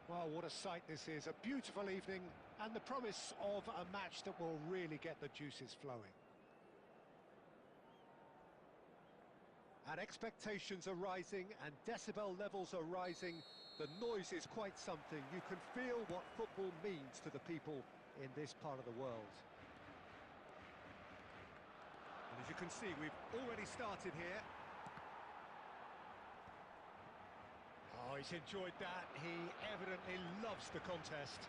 Well, what a sight this is. A beautiful evening, and the promise of a match that will really get the juices flowing. And expectations are rising and decibel levels are rising. The noise is quite something. You can feel what football means to the people in this part of the world. And as you can see, we've already started here. Oh, he's enjoyed that. He evidently loves the contest.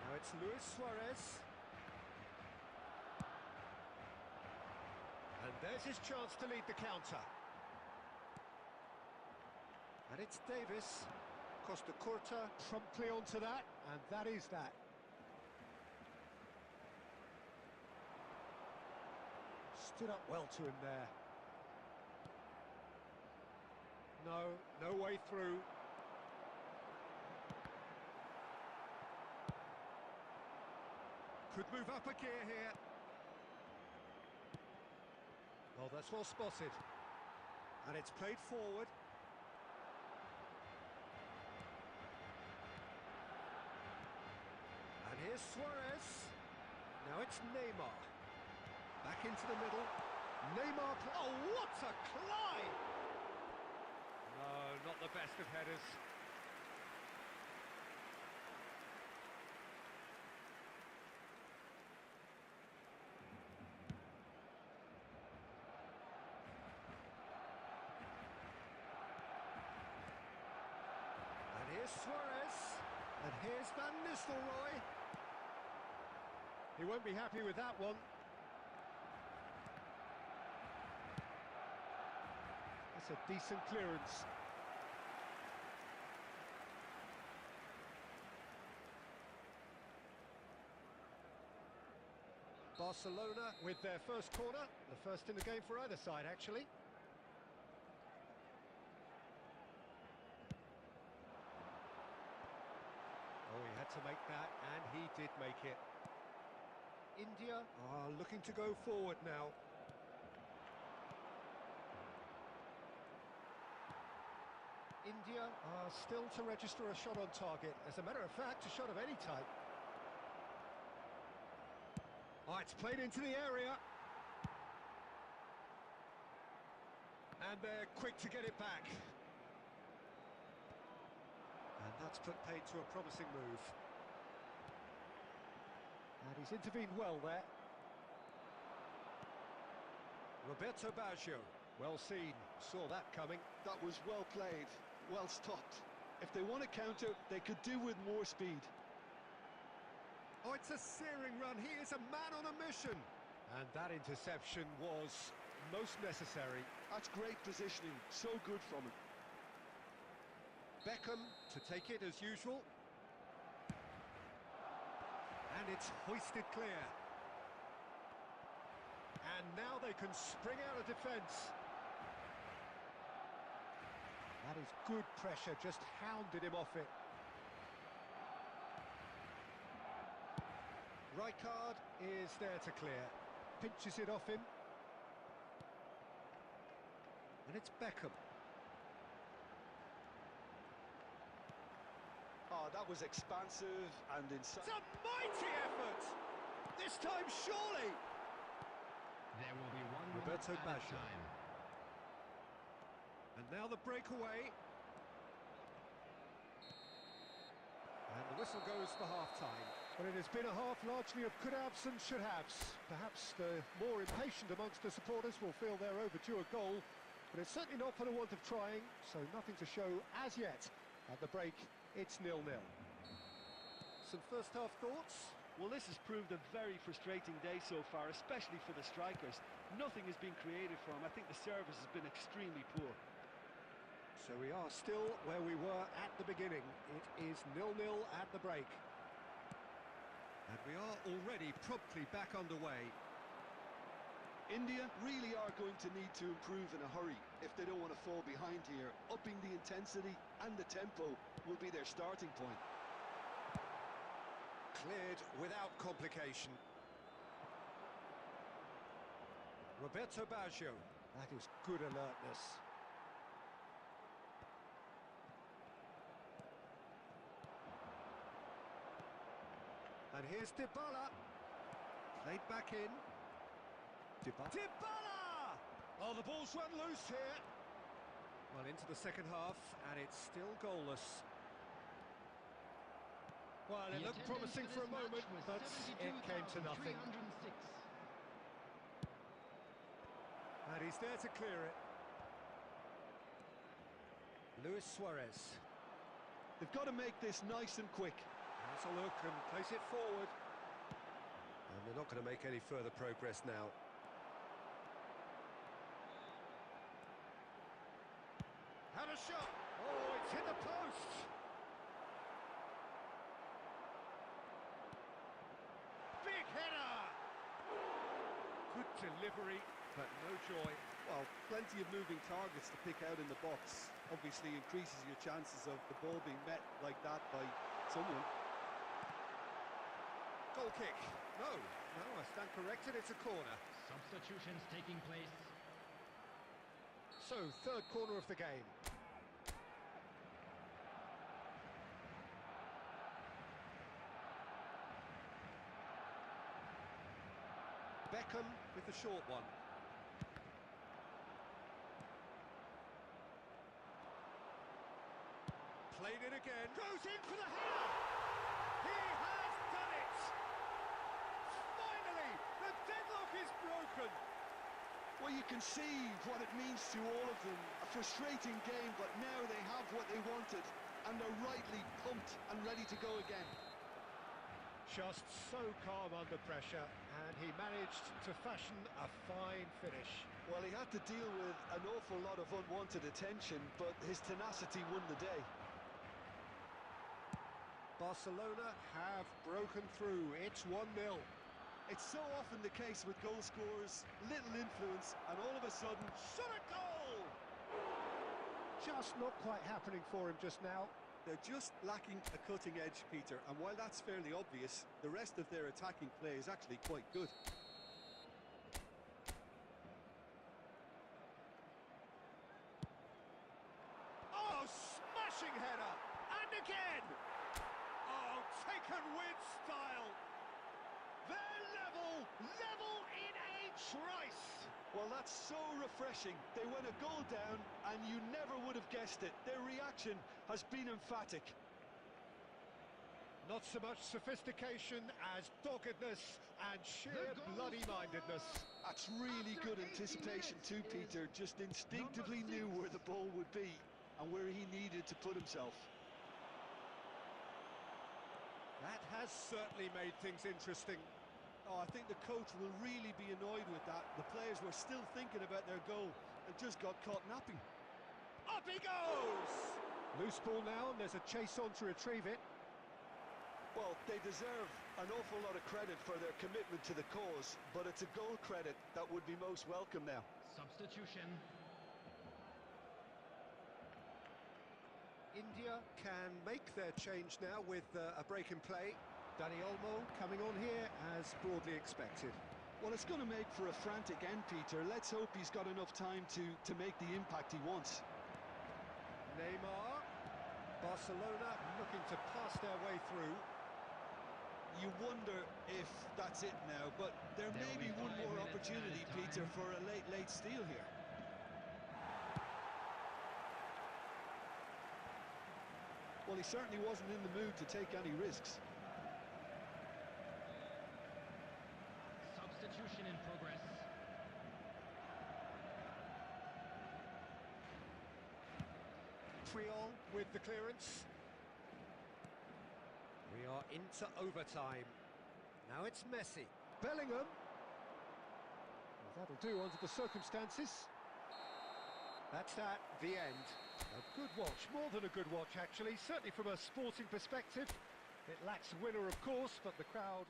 Now it's Luis Suarez. And there's his chance to lead the counter. And it's Davis. Costa Curta promptly onto that, and that is that. Stood up well to him there. No way through. Could move up a gear here. Oh, that's well spotted. And it's played forward. And here's Suarez. Now it's Neymar. Back into the middle. Neymar. Oh, what a climb! No, not the best of headers. And here's Suarez. And here's Van Nistelrooy. He won't be happy with that one. That's a decent clearance. Barcelona With their first corner, the first in the game for either side, actually. Oh, he had to make that, and he did make it. India are looking to go forward now. India are still to register a shot on target. As a matter of fact, a shot of any type. Oh, it's played into the area. And they're quick to get it back. And that's put paid to a promising move. And he's intervened well there. Roberto Baggio. Well seen, saw that coming. That was well played, well stopped. If they want to counter, they could do with more speed. Oh, it's a searing run. He is a man on a mission. And that interception was most necessary. That's great positioning, so good from him. Beckham to take it as usual. And it's hoisted clear. And now they can spring out of defence. That is good pressure, just hounded him off it. Rijkaard is there to clear. Pinches it off him. And it's Beckham. Oh, that was expansive and inside. It's a mighty effort! This time, surely! There will be one Roberto minute added Baggio. time. And now the breakaway. And the whistle goes for half-time. But it has been a half largely of could-haves and should-haves. Perhaps the more impatient amongst the supporters will feel they're overdue a goal, but it's certainly not for the want of trying, so nothing to show as yet. At the break, it's 0-0. Some first-half thoughts? Well, this has proved a very frustrating day so far, especially for the strikers. Nothing has been created for them. I think the service has been extremely poor. So we are still where we were at the beginning. It is 0-0 at the break. And we are already promptly back underway. India really are going to need to improve in a hurry if they don't want to fall behind here. Upping the intensity and the tempo will be their starting point. Cleared without complication. Roberto Baggio. That is good alertness. And here's Dybala. Played back in. Dybala! Oh, the ball's run loose here. Well, into the second half, and it's still goalless. Well, it looked promising for a moment, but it came to nothing. And he's there to clear it. Luis Suarez. They've got to make this nice and quick. Has a look and place it forward. And they're not going to make any further progress now. Had a shot. Oh, it's hit the post. Big header. Good delivery, but no joy. Well, plenty of moving targets to pick out in the box. Obviously increases your chances of the ball being met like that by someone. Goal kick. No, I stand corrected, it's a corner. Substitutions taking place. So, third corner of the game. Beckham with the short one. Played it again. Goes in for the header! He has done it! Finally, the deadlock is broken. Well, you can see what it means to all of them. A frustrating game, but now they have what they wanted, and they're rightly pumped and ready to go again. Just so calm under pressure, and he managed to fashion a fine finish. Well, he had to deal with an awful lot of unwanted attention, but his tenacity won the day. Barcelona have broken through. It's 1-0. It's so often the case with goal scorers, little influence, and all of a sudden, shot a goal! Just not quite happening for him just now. They're just lacking a cutting edge, Peter, and while that's fairly obvious, the rest of their attacking play is actually quite good. Oh, smashing header! And again! Oh, taken with style! They're level in a trice! Well, that's so refreshing. They went a goal down, and you never would have guessed it. Their reaction has been emphatic. Not so much sophistication as doggedness and sheer bloody-mindedness. That's really good anticipation too, Peter. Just instinctively knew where the ball would be and where he needed to put himself. That has certainly made things interesting. Oh, I think the coach will really be annoyed with that. The players were still thinking about their goal and just got caught napping. Up he goes! Loose ball now, and there's a chase on to retrieve it. Well, they deserve an awful lot of credit for their commitment to the cause, but it's a goal credit that would be most welcome now. Substitution. India can make their change now with a break in play. Dani Olmo coming on here as broadly expected. Well, it's going to make for a frantic end, Peter. Let's hope he's got enough time to make the impact he wants. Neymar. Barcelona looking to pass their way through. You wonder if that's it now, but there may be one more opportunity, Peter, for a late steal here. Well, he certainly wasn't in the mood to take any risks. Substitution in progress. Triol with the clearance. We are into overtime. Now it's Messi. Bellingham. Well, that'll do under the circumstances. That's that, the end. A good watch, more than a good watch actually, certainly from a sporting perspective. It lacks winner of course, but the crowd...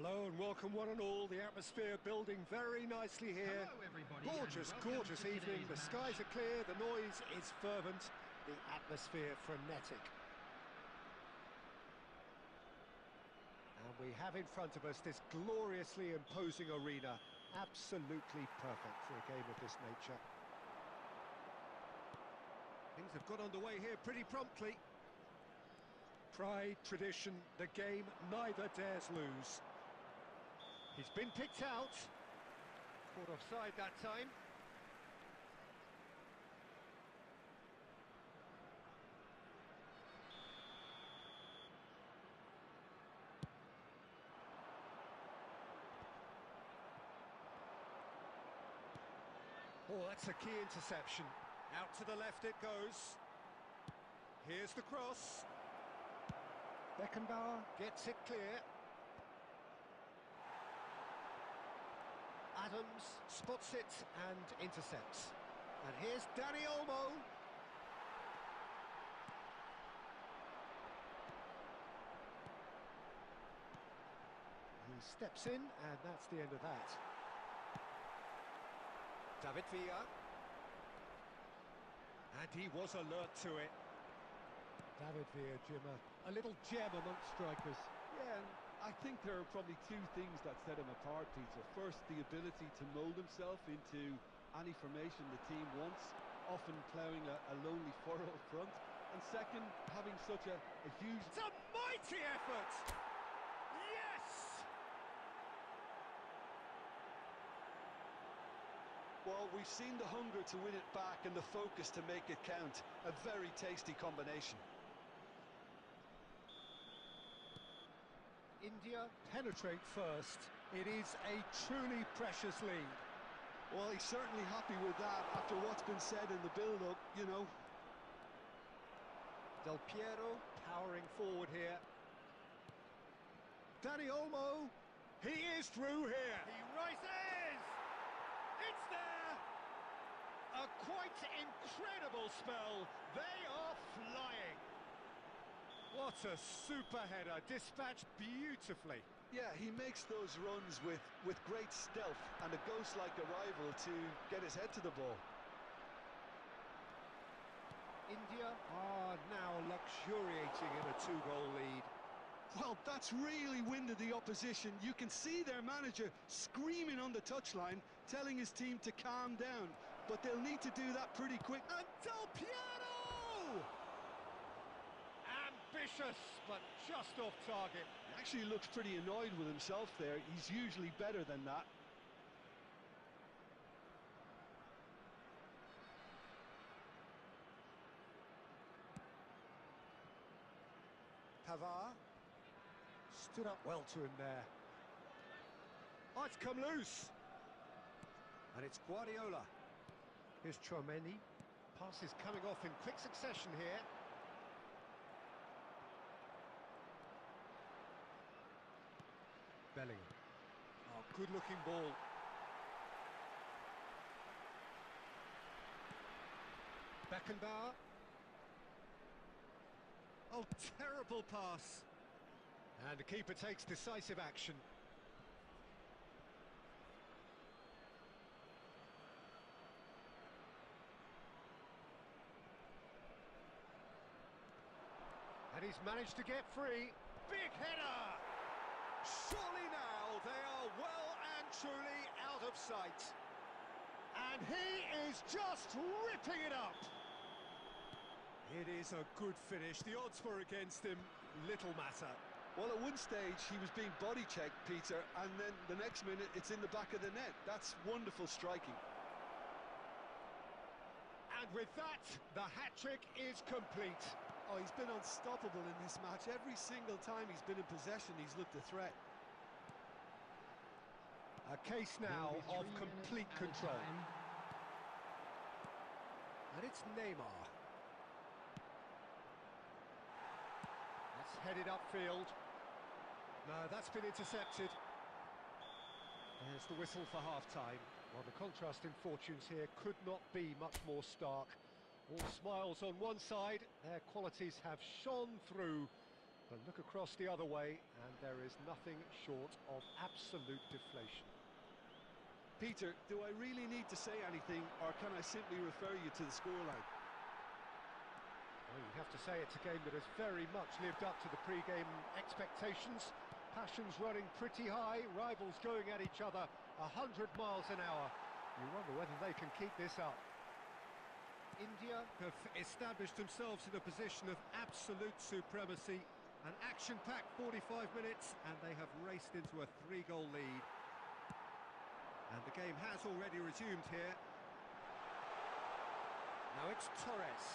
Hello and welcome one and all. The atmosphere building very nicely here. Hello, everybody, Gorgeous, and welcome gorgeous to evening. today's The match. skies are clear, the noise is fervent, the atmosphere frenetic. And we have in front of us this gloriously imposing arena. Absolutely perfect for a game of this nature. Things have got underway here pretty promptly. Pride, tradition, the game neither dares lose. He's been picked out. Caught offside that time. Oh, that's a key interception. Out to the left it goes. Here's the cross. Beckenbauer gets it clear. Adams spots it and intercepts. And here's Dani Olmo. He steps in, and that's the end of that. David Villa. And he was alert to it. David Villa, Jim, a little gem amongst strikers. Yeah, and I think there are probably two things that set him apart, Peter. First, the ability to mould himself into any formation the team wants, often ploughing a lonely furrow up front. And second, having such a huge... It's a mighty effort! Yes! Well, we've seen the hunger to win it back and the focus to make it count. A very tasty combination. India penetrate first. It is a truly precious lead. Well, he's certainly happy with that after what's been said in the build-up, you know. Del Piero powering forward here. Dani Olmo, he is through here. He rises! It's there! A quite incredible spell. They are flying. What a super header, dispatched beautifully. Yeah, he makes those runs with great stealth and a ghost-like arrival to get his head to the ball. India are now luxuriating in a two-goal lead. Well, that's really winded the opposition. You can see their manager screaming on the touchline, telling his team to calm down. But they'll need to do that pretty quick. And Del Piero! Ambitious, but just off target. He actually looks pretty annoyed with himself there. He's usually better than that. Pavard stood up well to him there. Oh, it's come loose. And it's Guardiola. Here's Chouameni. Passes coming off in quick succession here. Bellingham. Oh, good-looking ball. Beckenbauer. Oh, terrible pass. And the keeper takes decisive action. And he's managed to get free. Big header! Surely now they are well and truly out of sight. And he is just ripping it up. It is a good finish. The odds were against him. Little matter. Well, at one stage he was being body checked, Peter, and then the next minute it's in the back of the net. That's wonderful striking. And with that, the hat-trick is complete. Oh, he's been unstoppable in this match. Every single time he's been in possession, he's looked a threat. A case now of complete control. And it's Neymar. That's headed upfield. No, that's been intercepted. There's the whistle for half-time. Well, the contrast in fortunes here could not be much more stark. All smiles on one side, their qualities have shone through, But look across the other way, and there is nothing short of absolute deflation. Peter, do I really need to say anything, or can I simply refer you to the scoreline? Well, you'd have to say it's a game that has very much lived up to the pre-game expectations. Passions running pretty high, rivals going at each other 100 miles an hour. You wonder whether they can keep this up. India have established themselves in a position of absolute supremacy. An action-packed 45 minutes, and they have raced into a 3-goal lead. And the game has already resumed here. Now it's Torres.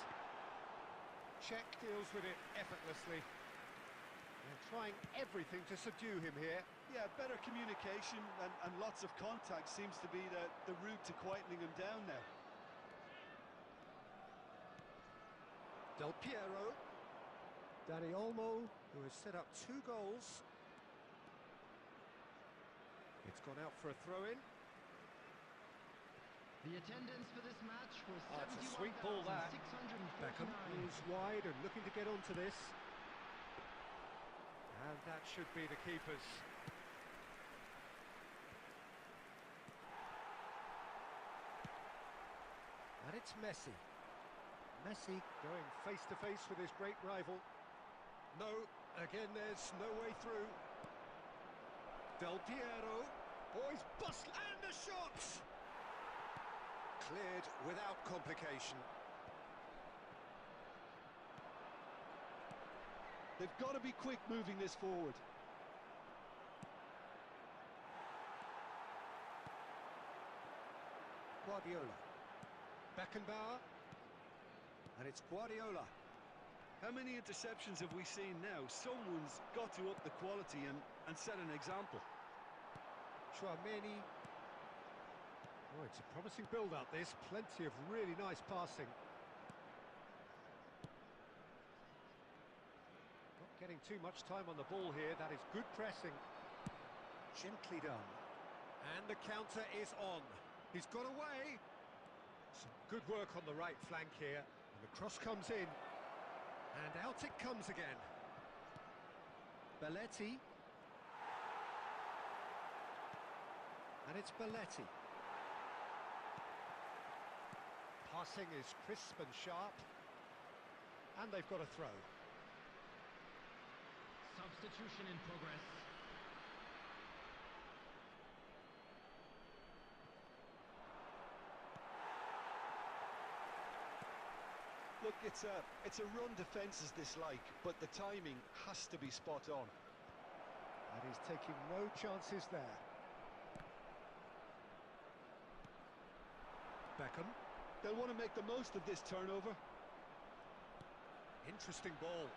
Czech deals with it effortlessly. They're trying everything to subdue him here. Yeah, better communication and lots of contact seems to be the route to quietening him down now. Del Piero. Dani Olmo, who has set up 2 goals. It's gone out for a throw-in. The attendance for this match was It's a sweet ball that. 71,649. Beckham moves wide and looking to get onto this. And that should be the keeper's. And it's Messi. Messi going face-to-face with his great rival. No, again there's no way through. Del Piero. Boys bust and a shot! Cleared without complication. They've got to be quick moving this forward. Guardiola. Beckenbauer. And it's Guardiola. How many interceptions have we seen now? Someone's got to up the quality and set an example. Chouameni. Oh, it's a promising build-up, this. Plenty of really nice passing. Not getting too much time on the ball here. That is good pressing. Gently done. And the counter is on. He's got away. Some good work on the right flank here. And the cross comes in. And out it comes again. Belletti. And it's Belletti. Passing is crisp and sharp. And they've got a throw. Substitution in progress. Look, it's a run defence is this like, but the timing has to be spot on. And he's taking no chances there. Beckham. They'll want to make the most of this turnover. Interesting ball.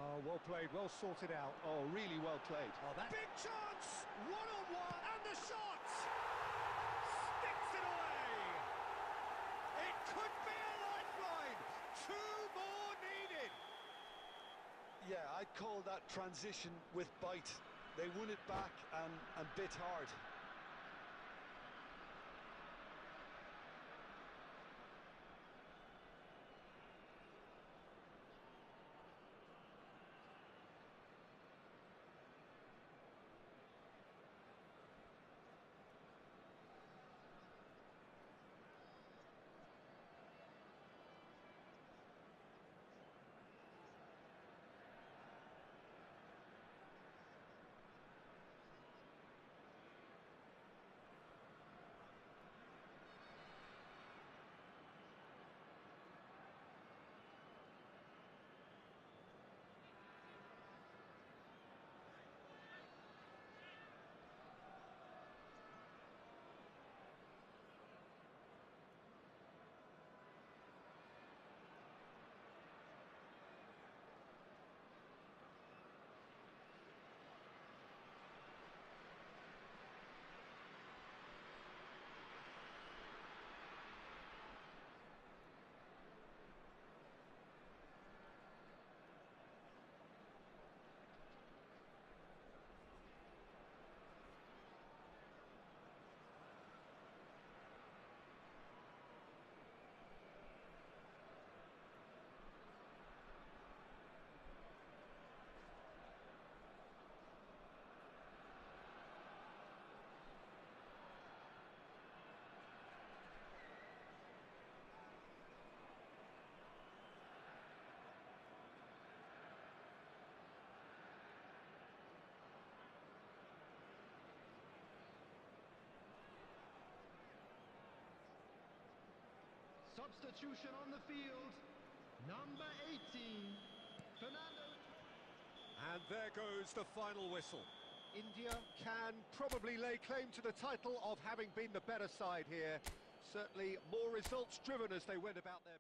Oh, well played, well sorted out. Oh, really well played. Oh, that big chance! One-on-one, and the shot! Sticks it away! It could be a lifeline! 2 more needed! Yeah, I'd call that transition with bite. They won it back and bit hard. Substitution on the field. Number 18, Fernando. And there goes the final whistle. India can probably lay claim to the title of having been the better side here. Certainly more results driven as they went about their...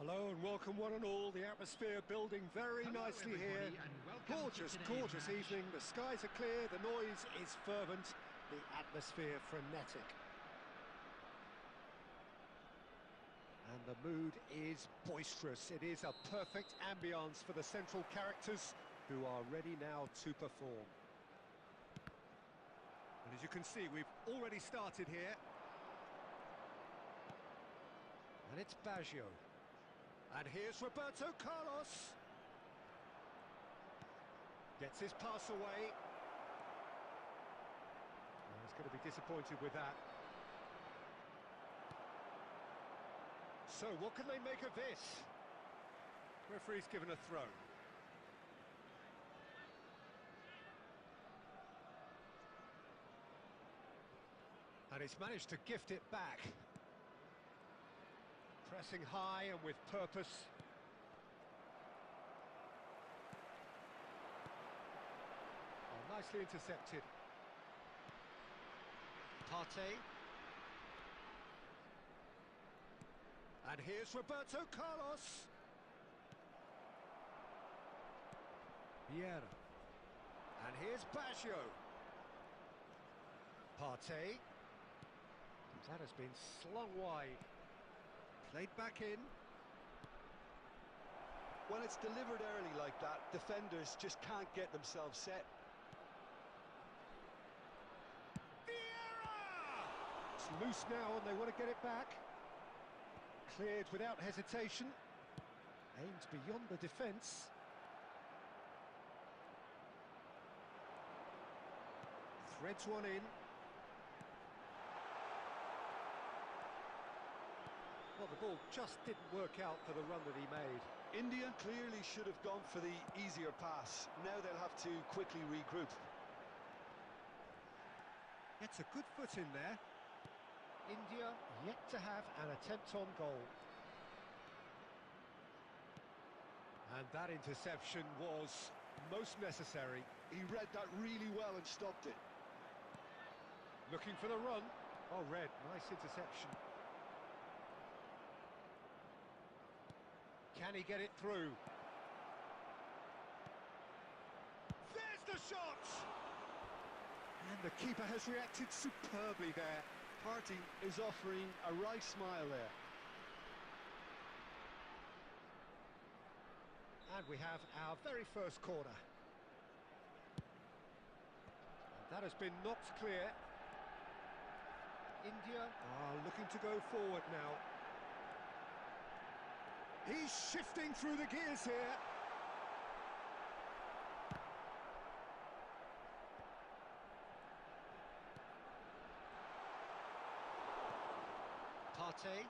Hello and welcome one and all. The atmosphere building very Hello, nicely here. everybody, and welcome to Gorgeous, today's gorgeous match. evening. The skies are clear, the noise is fervent, the atmosphere frenetic. And the mood is boisterous. It is a perfect ambience for the central characters who are ready now to perform. And as you can see, we've already started here. And it's Baggio. And here's Roberto Carlos. Gets his pass away. Oh, he's going to be disappointed with that. So, what can they make of this? Referee's given a throw. And he's managed to gift it back. Pressing high and with purpose. Oh, nicely intercepted. Partey. And here's Roberto Carlos. Vieira. And here's Baggio. Partey. That has been slung wide. Played back in. When it's delivered early like that, defenders just can't get themselves set. Vieira! It's loose now and they want to get it back. Cleared without hesitation. Aimed beyond the defence. Threads one in. Well, the ball just didn't work out for the run that he made. India clearly should have gone for the easier pass. Now they'll have to quickly regroup. Gets a good foot in there. India yet to have an attempt on goal. And that interception was most necessary. He read that really well and stopped it. Looking for the run. Oh, Red, nice interception. Can he get it through? There's the shot! And the keeper has reacted superbly there. Party is offering a right smile there. And we have our very first corner. And that has been knocked clear. India are looking to go forward now. He's shifting through the gears here. Partey.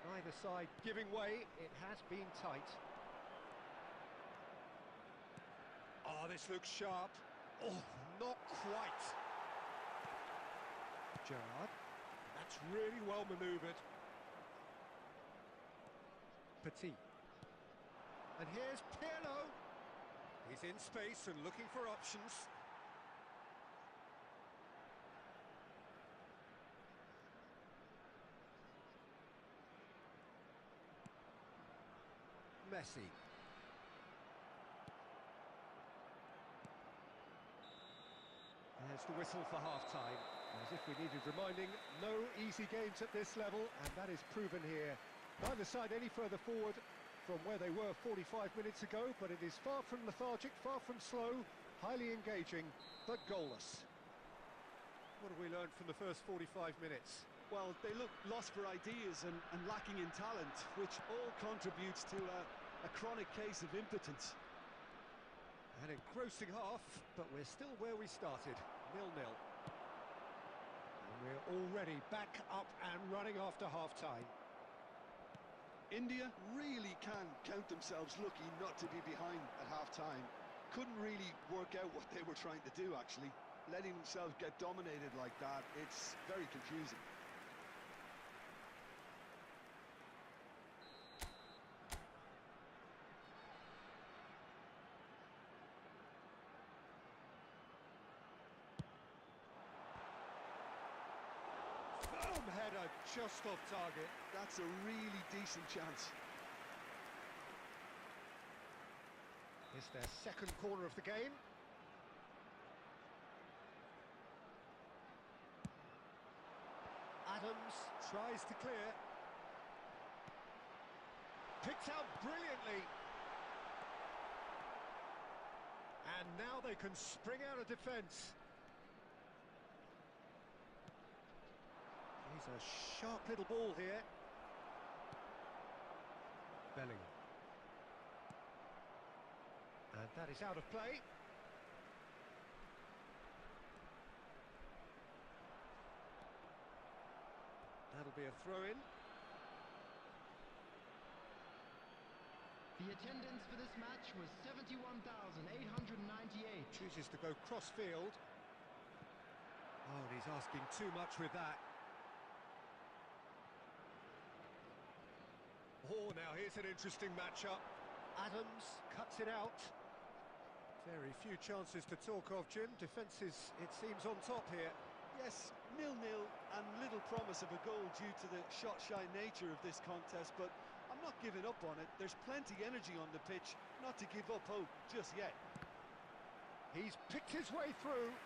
Neither side giving way. It has been tight. Oh, this looks sharp. Oh, not quite. Gerrard. That's really well manoeuvred. Petit. And here's Pirlo. He's in space and looking for options. Messi. There's the whistle for half-time. As if we needed reminding, no easy games at this level, and that is proven here. Neither side any further forward from where they were 45 minutes ago, but it is far from lethargic, far from slow, highly engaging, but goalless. What have we learned from the first 45 minutes? Well, they look lost for ideas and lacking in talent, which all contributes to a chronic case of impotence. An engrossing half, but we're still where we started, 0-0. And we're already back up and running after half-time. India really can count themselves lucky not to be behind at half-time. Couldn't really work out what they were trying to do, actually. Letting themselves get dominated like that, it's very confusing. Header just off target. That's a really decent chance. It's their second corner of the game. Adams tries to clear. Picked out brilliantly. And now they can spring out of defence. He's a sharp little ball here. Bellingham. And that is out of play. That'll be a throw-in. The attendance for this match was 71,898. Chooses to go cross-field. Oh, and he's asking too much with that. Oh, now here's an interesting matchup. Adams cuts it out. Very few chances to talk of, Jim. Defence is, it seems, on top here. Yes, 0-0 and little promise of a goal due to the shot-shy nature of this contest, but I'm not giving up on it. There's plenty energy on the pitch, not to give up hope just yet. He's picked his way through.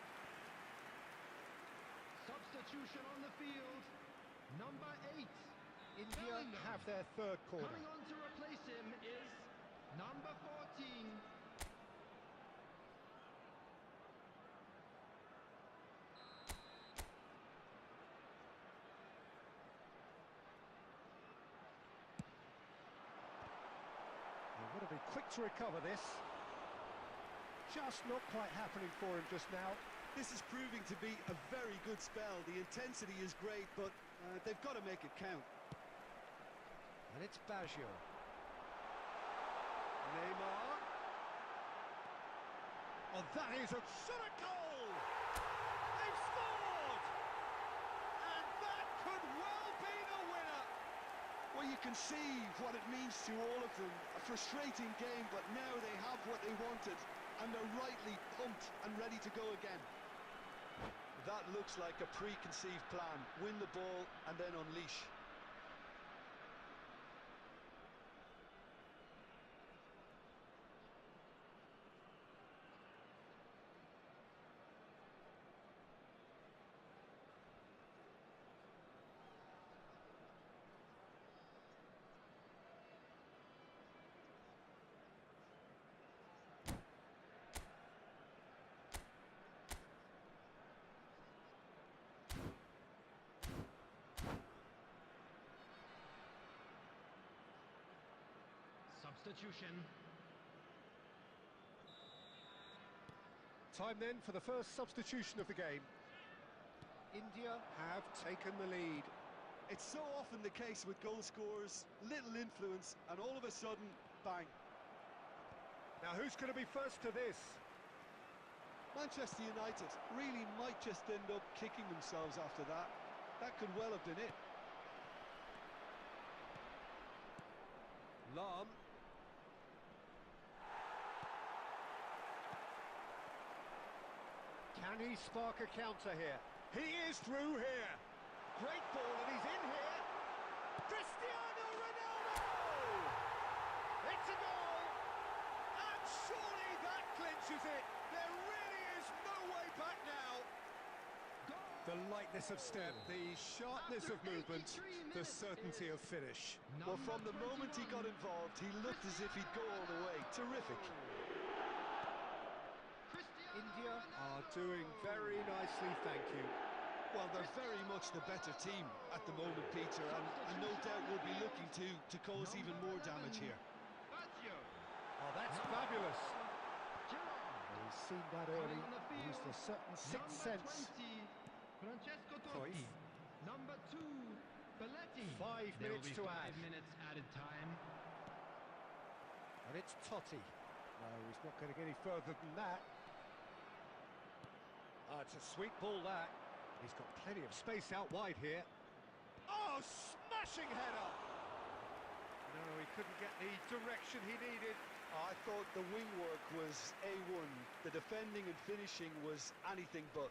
Substitution on the field. Number 8. India Bellingham. have their third corner. Coming on to replace him is number 14. They want to be quick to recover this. Just not quite happening for him just now. This is proving to be a very good spell. The intensity is great, but they've got to make it count. And it's Baggio. Oh, that is a shot at goal! They've scored! And that could well be the winner! Well, you can see what it means to all of them. A frustrating game, but now they have what they wanted, and they're rightly pumped and ready to go again. That looks like a preconceived plan. Win the ball and then unleash. Substitution. Time then for the first substitution of the game. India have taken the lead. It's so often the case with goal scorers, little influence, and all of a sudden, bang. Now who's going to be first to this? Manchester United really might just end up kicking themselves after that. That could well have been it. Lam. Can he spark a counter here? He is through here. Great ball, and he's in here. Cristiano Ronaldo! It's a goal! And surely that clinches it. There really is no way back now. The lightness of step, the sharpness of movement, the certainty of finish. Well, from the moment he got involved, he looked as if he'd go all the way. Terrific. India are doing very nicely, thank you. Well, they're very much the better team at the moment, Peter, and no doubt will be looking to cause even more damage here. Oh, that's fabulous. He's seen that early, used a certain sixth sense. Cruyff. Number 2, Belletti. 5 minutes to add. 5 minutes added time. And it's Totti. No, he's not going to get any further than that. It's a sweet ball, that. He's got plenty of space out wide here. Oh, smashing header! No, he couldn't get the direction he needed. I thought the wing work was A1. The defending and finishing was anything but.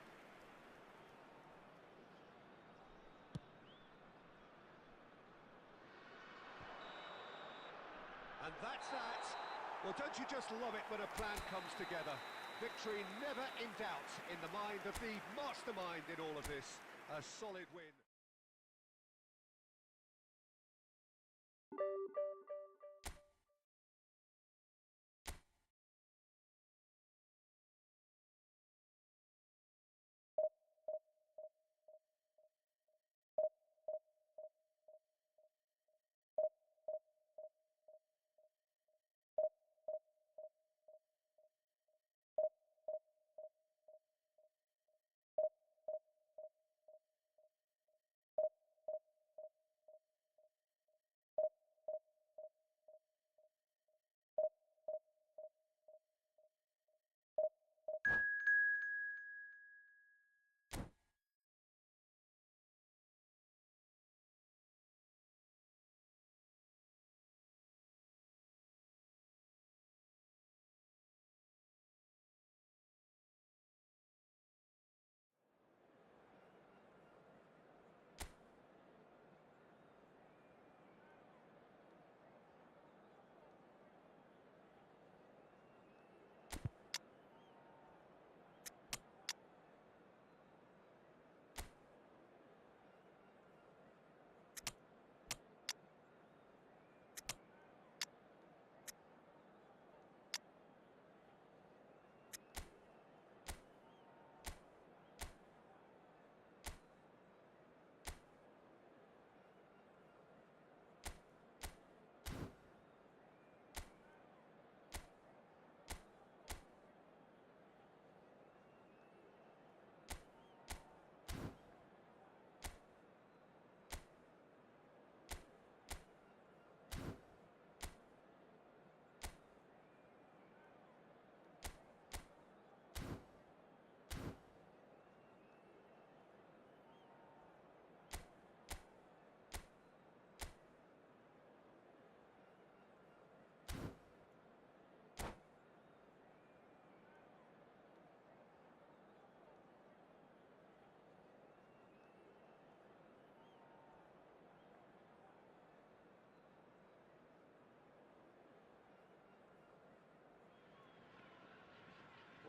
And that's that. Well, don't you just love it when a plan comes together? Victory never in doubt in the mind of the mastermind in all of this. A solid win.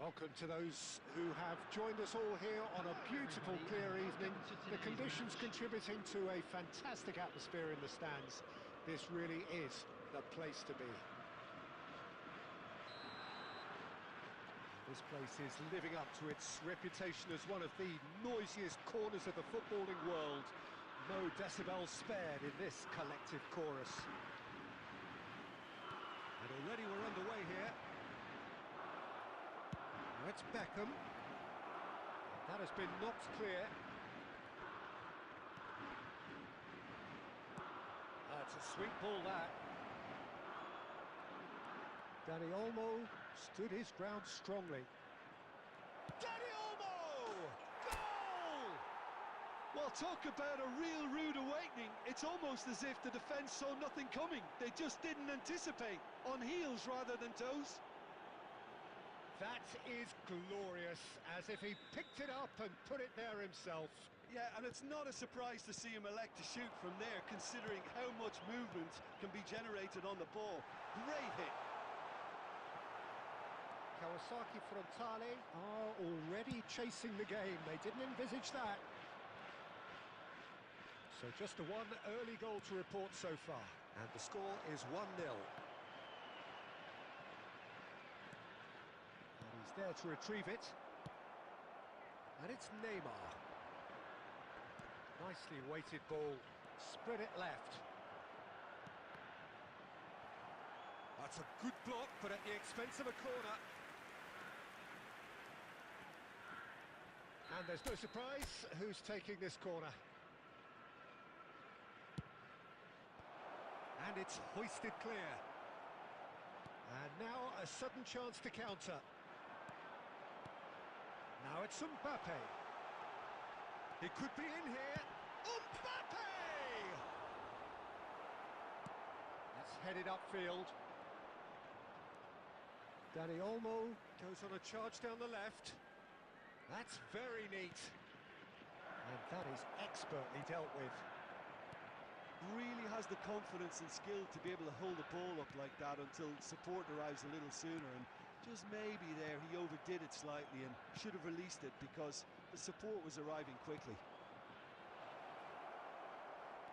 Welcome to those who have joined us all here on a beautiful, clear evening. The conditions contributing to a fantastic atmosphere in the stands. This really is the place to be. This place is living up to its reputation as one of the noisiest corners of the footballing world. No decibels spared in this collective chorus. And already we're underway here. Now it's Beckham. That has been knocked clear. It's a sweet ball, that. Dani Olmo stood his ground strongly. Dani Olmo! Goal! Well, talk about a real rude awakening. It's almost as if the defence saw nothing coming. They just didn't anticipate. On heels rather than toes. That is glorious, as if he picked it up and put it there himself. Yeah, and it's not a surprise to see him elect to shoot from there, considering how much movement can be generated on the ball. Great hit. Kawasaki Frontale are already chasing the game. They didn't envisage that. So just the one early goal to report so far. And the score is 1-0. And he's there to retrieve it. And it's Neymar. Nicely weighted ball. Spread it left. That's a good block, but at the expense of a corner. And there's no surprise who's taking this corner. And it's hoisted clear. And now a sudden chance to counter. Now it's Mbappe. He could be in here. Mbappe! That's headed upfield. Dani Olmo goes on a charge down the left. That's very neat. And that is expertly dealt with. Really has the confidence and skill to be able to hold the ball up like that until support arrives a little sooner, and just maybe there he overdid it slightly and should have released it because the support was arriving quickly.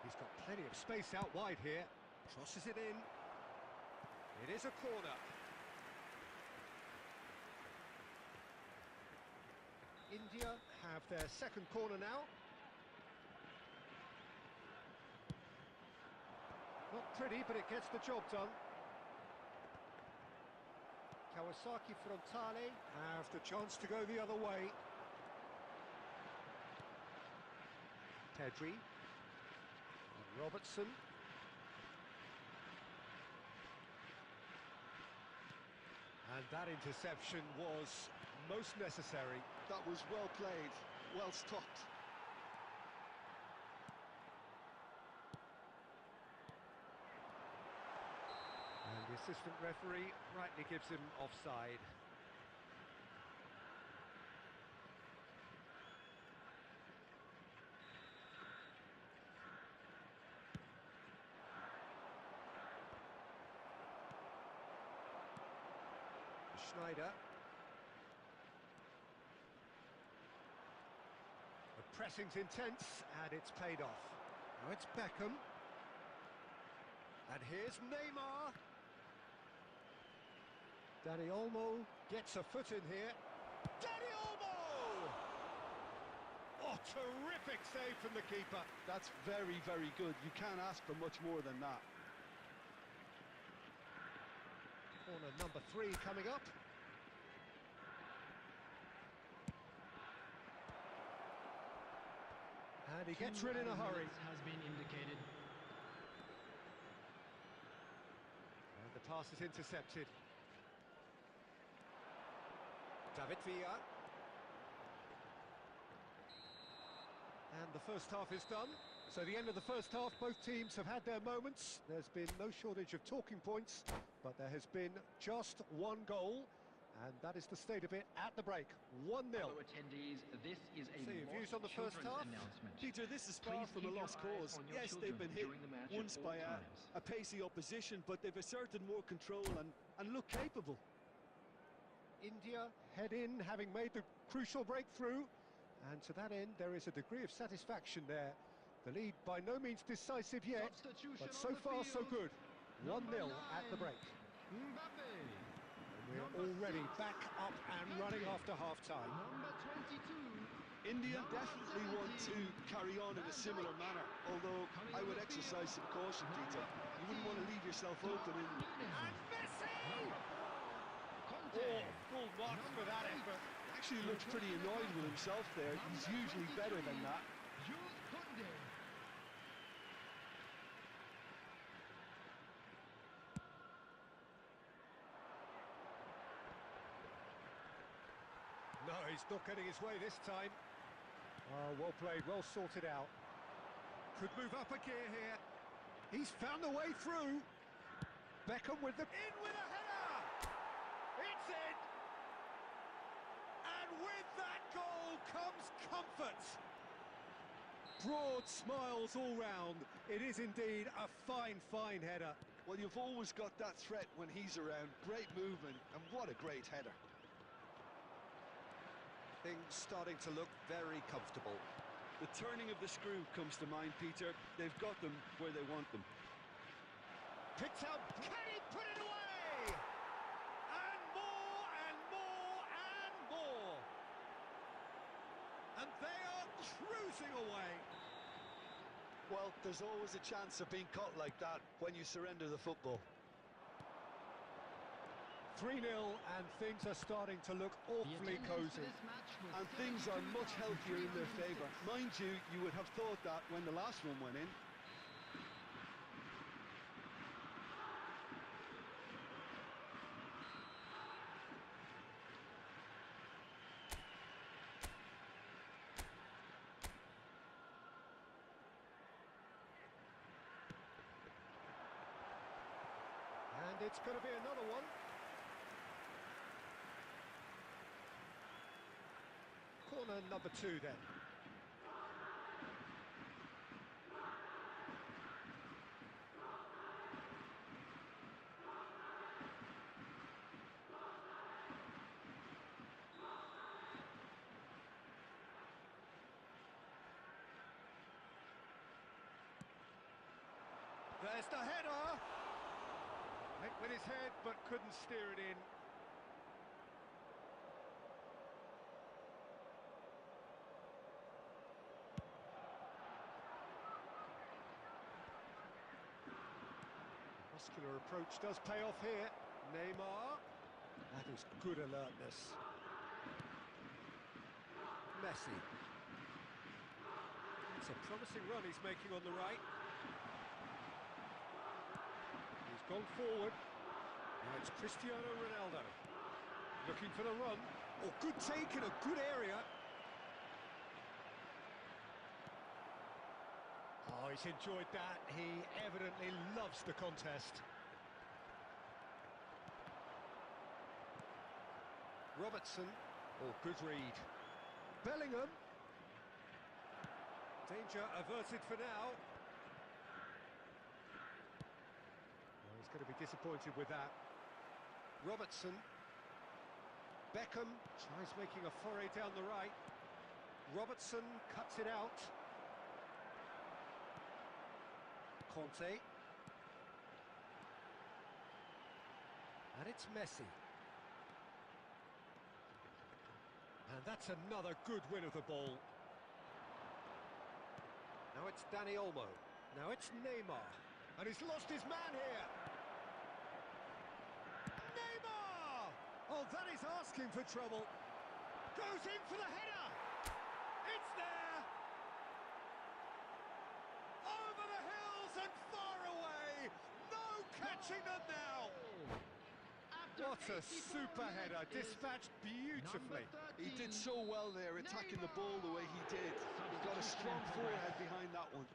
He's got plenty of space out wide here. Crosses it in. It is a corner. India have their second corner now. Not pretty, but it gets the job done. Kawasaki Frontale have the chance to go the other way. Pedri. And Robertson. And that interception was most necessary. That was well played, well stopped. And the assistant referee rightly gives him offside. Schneider. The pressing's intense, and it's paid off. Now it's Beckham. And here's Neymar. Dani Olmo gets a foot in here. Dani Olmo! Oh, terrific save from the keeper. That's very, very good. You can't ask for much more than that. Corner number 3 coming up. And he gets rid in a hurry. Has been indicated. And the pass is intercepted. David Villa. And the first half is done. So the end of the first half, both teams have had their moments. There's been no shortage of talking points, but there has been just one goal, and that is the state of it at the break. 1-0. Fellow attendees, this is a So your views on the first half? announcement. Peter, this is far Please from a keep your lost eyes cause. on your Yes, they've been hit children during the match once at all by times. a pacey opposition, but they've asserted more control and look capable. India head in, having made the crucial breakthrough. And to that end, there is a degree of satisfaction there. The lead by no means decisive yet, but so far so good. 1-0 at the break. Mbappe. We're already back up and running after half-time. Number 22. India Number definitely want to 17. carry on in a similar manner, although I would exercise some caution, Peter. You wouldn't want to leave yourself open in... And Messi! Number 4. Conte. Oh, full marks for that effort. Actually looks pretty annoyed with himself there. He's usually better than that. Jules Koundé. No, he's not getting his way this time. Oh, well played, well sorted out. Could move up a gear here. He's found the way through. Beckham with the... In with a header! It's in! And with that goal comes comfort. Broad smiles all round. It is indeed a fine, fine header. Well, you've always got that threat when he's around. Great movement, and what a great header. Things starting to look very comfortable. The turning of the screw comes to mind, Peter. They've got them where they want them. Picked out, can he put it away? And more, and more, and more. And they are cruising away. Well, there's always a chance of being caught like that when you surrender the football. 3-0, and things are starting to look awfully cosy. And things are much healthier in their favour. Mind you, you would have thought that when the last one went in. And it's going to be another one. Corner number 2 then. There's the header! Hit with his head, but couldn't steer it in. Muscular approach does pay off here. Neymar. That is good alertness. Messi. It's a promising run he's making on the right. He's gone forward. Now it's Cristiano Ronaldo. Looking for the run. Oh, good take in a good area. Oh, he's enjoyed that. He evidently loves the contest. Robertson. Oh, good read. Bellingham. Danger averted for now. Well, he's going to be disappointed with that. Robertson. Beckham tries making a foray down the right. Robertson cuts it out. Conte. And it's Messi. And that's another good win of the ball. Now it's Dani Olmo. Now it's Neymar. And he's lost his man here. Neymar! Oh, that is asking for trouble. Goes in for the header. It's there. Over the hills and far away. No catching them now. What a super header, dispatched beautifully. He did so well there, attacking the ball the way he did. He got a strong forehead behind that one.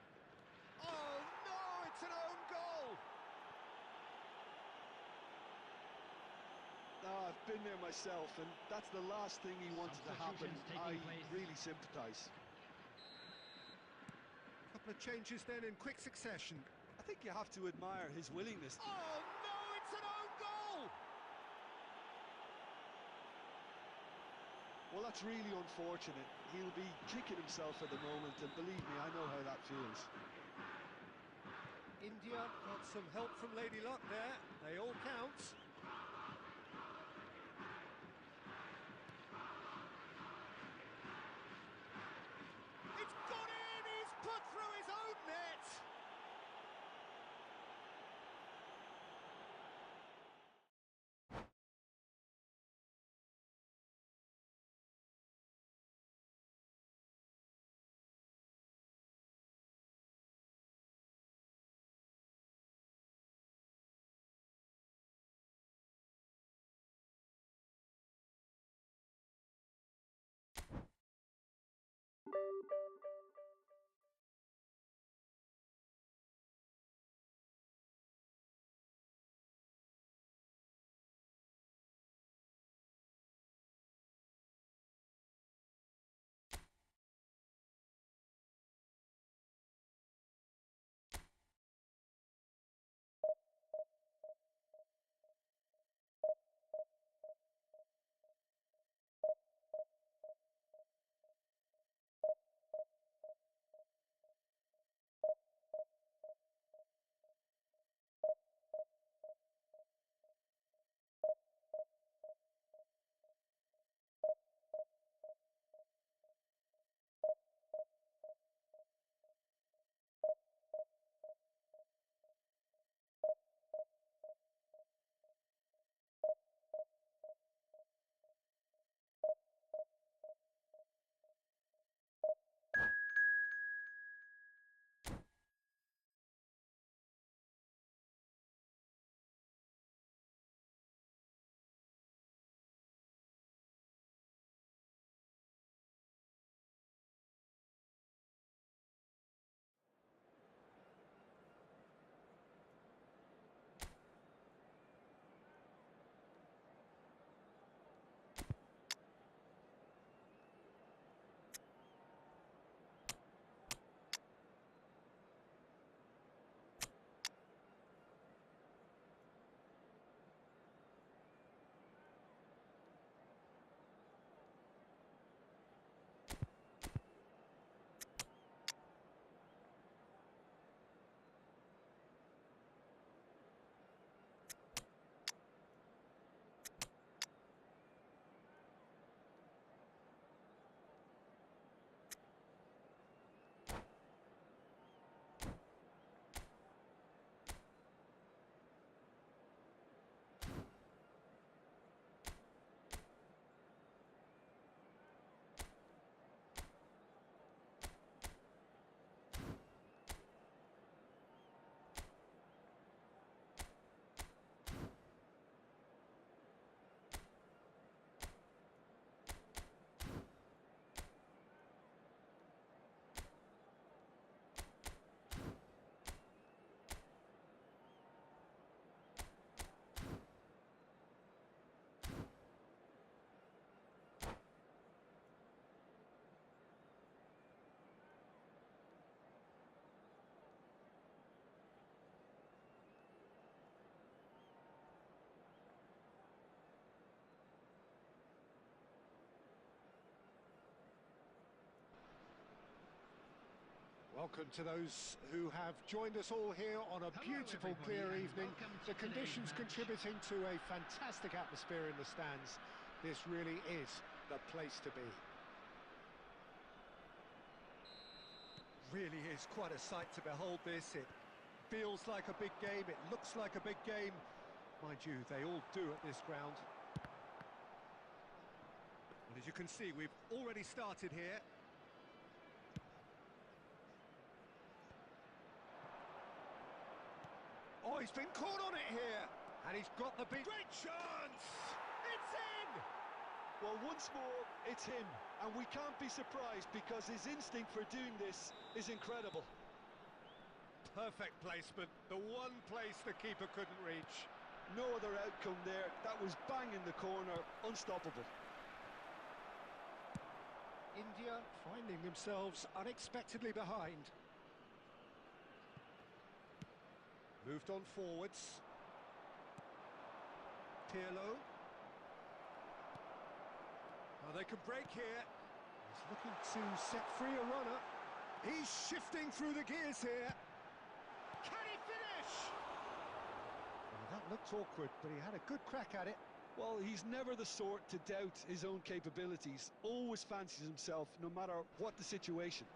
Oh no, it's an own goal. Oh, I've been there myself, and that's the last thing he wanted to happen. I really sympathise. A couple of changes then in quick succession. I think you have to admire his willingness. Oh no, it's an own goal. Well, that's really unfortunate. He'll be kicking himself at the moment, and believe me, I know how that feels. India got some help from Lady Luck there. They all count. It's gone in! He's put through his own net! Welcome to those who have joined us all here on a beautiful, clear evening. The conditions contributing to a fantastic atmosphere in the stands. This really is the place to be. Really is quite a sight to behold this. It feels like a big game, it looks like a big game. Mind you, they all do at this ground. Well, as you can see, we've already started here. Oh, he's been caught on it here, and he's got the big... Great chance! It's in! Well, once more, it's him, and we can't be surprised because his instinct for doing this is incredible. Perfect placement, the one place the keeper couldn't reach. No other outcome there. That was bang in the corner, unstoppable. India finding themselves unexpectedly behind. Moved on forwards. Pirlo. Oh, they can break here. He's looking to set free a runner. He's shifting through the gears here. Can he finish? Well, that looked awkward, but he had a good crack at it. Well, he's never the sort to doubt his own capabilities. Always fancies himself, no matter what the situation.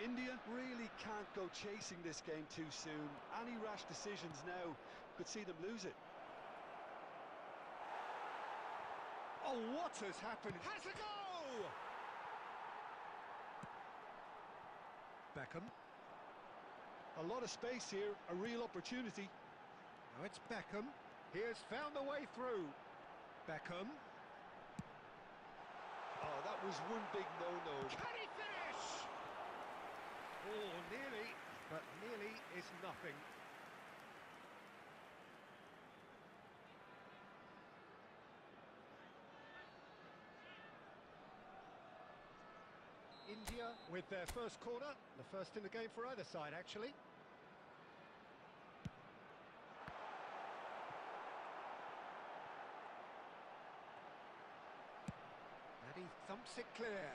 India really can't go chasing this game too soon. Any rash decisions now could see them lose it. Oh, what has happened? Has a go! Beckham. A lot of space here, a real opportunity. Now it's Beckham. He has found the way through. Beckham. Oh, that was one big no-no. Can he finish? Oh, nearly, but nearly is nothing. India with their first corner, the first in the game for either side, actually. And he thumps it clear.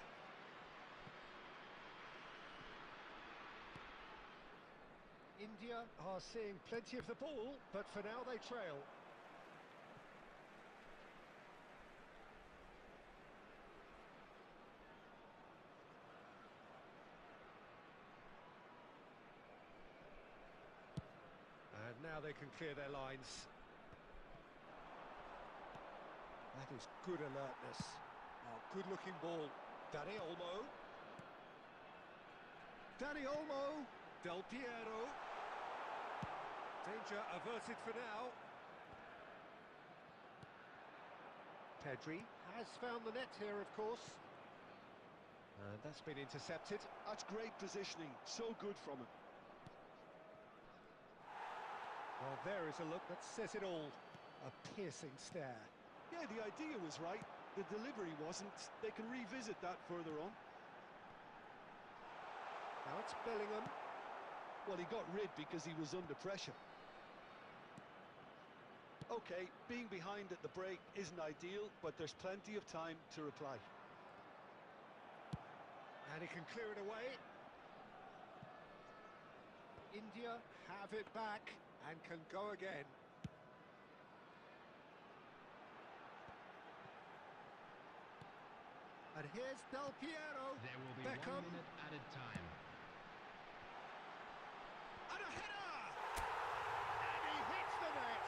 India are seeing plenty of the ball, but for now they trail. And now they can clear their lines. That is good alertness. Oh, good-looking ball. Dani Olmo. Dani Olmo. Del Piero. Danger averted for now. Pedri has found the net here, of course. And that's been intercepted. That's great positioning. So good from him. Well, there is a look that says it all. A piercing stare. Yeah, the idea was right. The delivery wasn't. They can revisit that further on. Now it's Bellingham. Well, he got rid because he was under pressure. Okay, being behind at the break isn't ideal, but there's plenty of time to reply. And he can clear it away. India have it back and can go again. And here's Del Piero. There will be Beckham. 1 minute added time. And a header! And he hits the net.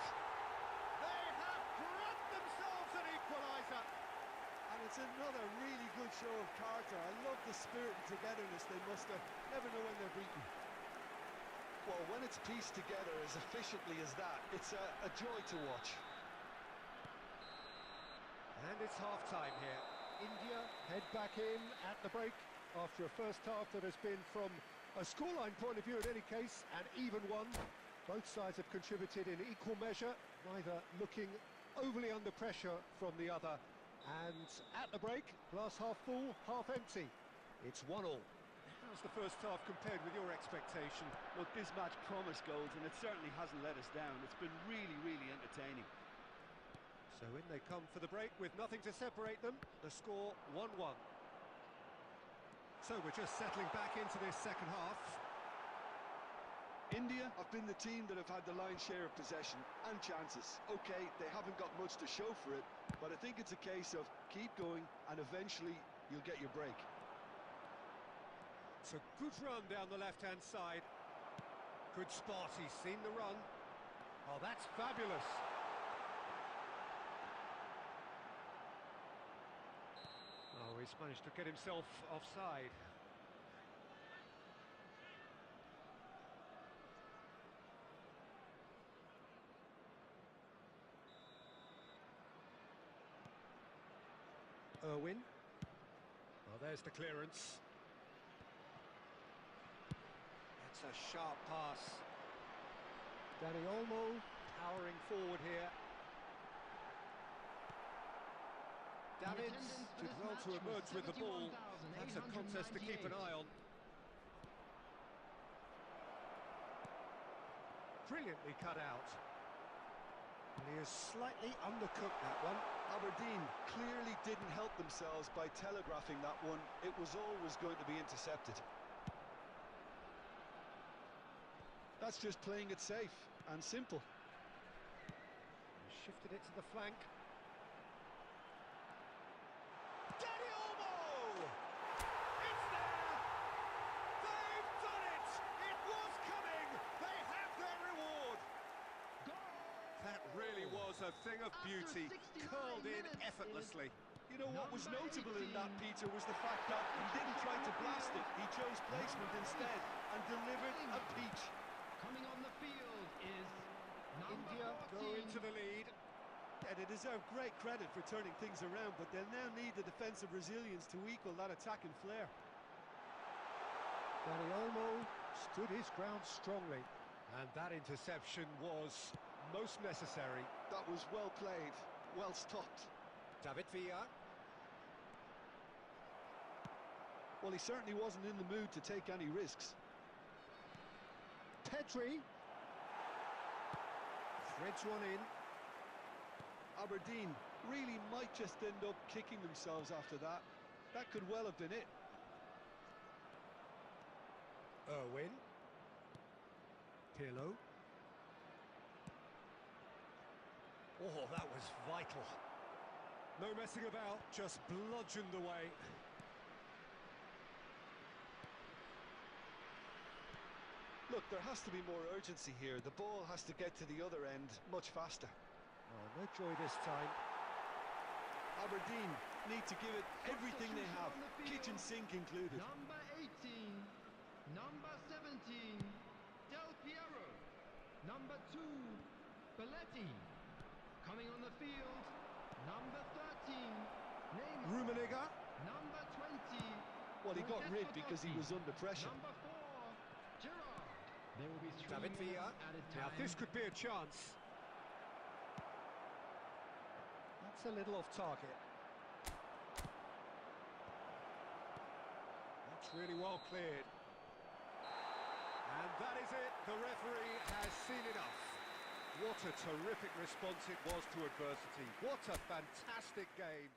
They have grabbed themselves an equaliser. And it's another really good show of character. I love the spirit and togetherness they must have. Never know when they're beaten. Well, when it's pieced together as efficiently as that, it's a joy to watch. And it's half-time here. India head back in at the break after a first half that has been, from a scoreline point of view in any case, an even one. Both sides have contributed in equal measure, neither looking overly under pressure from the other. And at the break, glass half full, half empty. It's 1-1. How's the first half compared with your expectation? Look, this match promised goals, and it certainly hasn't let us down. It's been really, really entertaining. So in they come for the break with nothing to separate them. The score 1-1. So we're just settling back into this second half. India have been the team that have had the lion's share of possession and chances. Okay, they haven't got much to show for it, but I think it's a case of keep going and eventually you'll get your break. It's a good run down the left-hand side. Good spot, he's seen the run. Oh, that's fabulous. Oh, he's managed to get himself offside. Irwin. Oh, there's the clearance. That's a sharp pass. Dani Olmo powering forward here. Davids did well to emerge with the ball. That's a contest to keep an eye on. Brilliantly cut out. And he has slightly undercooked that one. Aberdeen clearly didn't help themselves by telegraphing that one. It was always going to be intercepted. That's just playing it safe and simple. He shifted it to the flank. Danny Olmo! It's there! They've done it! It was coming! They have their reward! That really was a thing of beauty, curled in effortlessly. You know what was notable in that, Peter, was the fact that he didn't try to blast it. He chose placement instead and delivered a peach. Coming on the field is India go into the lead. Yeah, they deserve great credit for turning things around, but they'll now need the defensive resilience to equal that attacking flair. Danny Olmo stood his ground strongly, and that interception was most necessary. That was well played, well stopped. David Villa. Well, he certainly wasn't in the mood to take any risks. Pedri. Threads one in. Aberdeen really might just end up kicking themselves after that. That could well have been it. Irwin. Pirlo. Oh, that was vital. No messing about, just bludgeoned away. Look, there has to be more urgency here. The ball has to get to the other end much faster. Oh, no joy this time. Aberdeen need to give it everything they have, kitchen sink included. Number 18, number 17, Del Piero. Number 2, Belletti. Coming on the field, number 13, Neymar. Rummenigge. Number 20. Well, he got rid because he was under pressure. Number 4, Gerrard. There will be 3 David Villa. minutes added Now time. this could be a chance. That's a little off target. That's really well cleared. And that is it. The referee has seen enough. What a terrific response it was to adversity. What a fantastic game.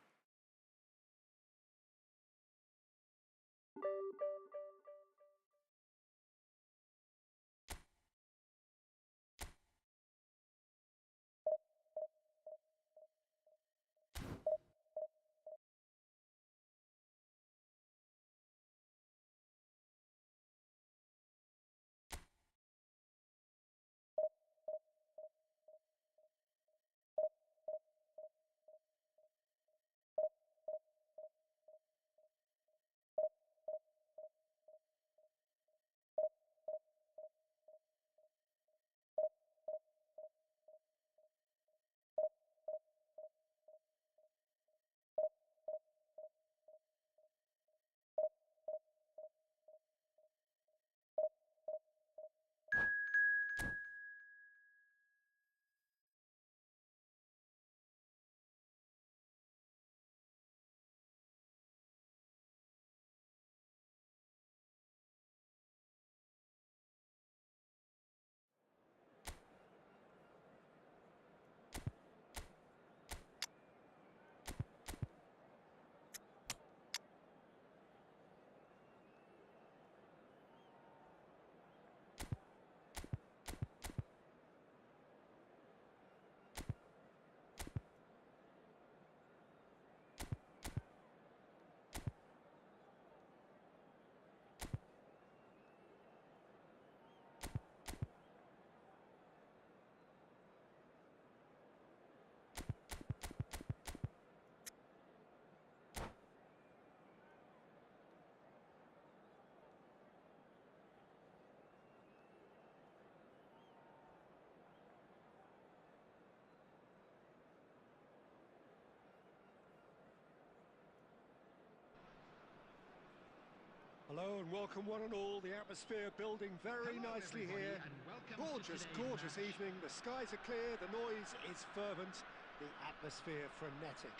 Hello and welcome one and all. The atmosphere building very Hello, nicely everybody, here. and welcome to Gorgeous, today's gorgeous match. evening. The skies are clear, the noise is fervent, the atmosphere frenetic.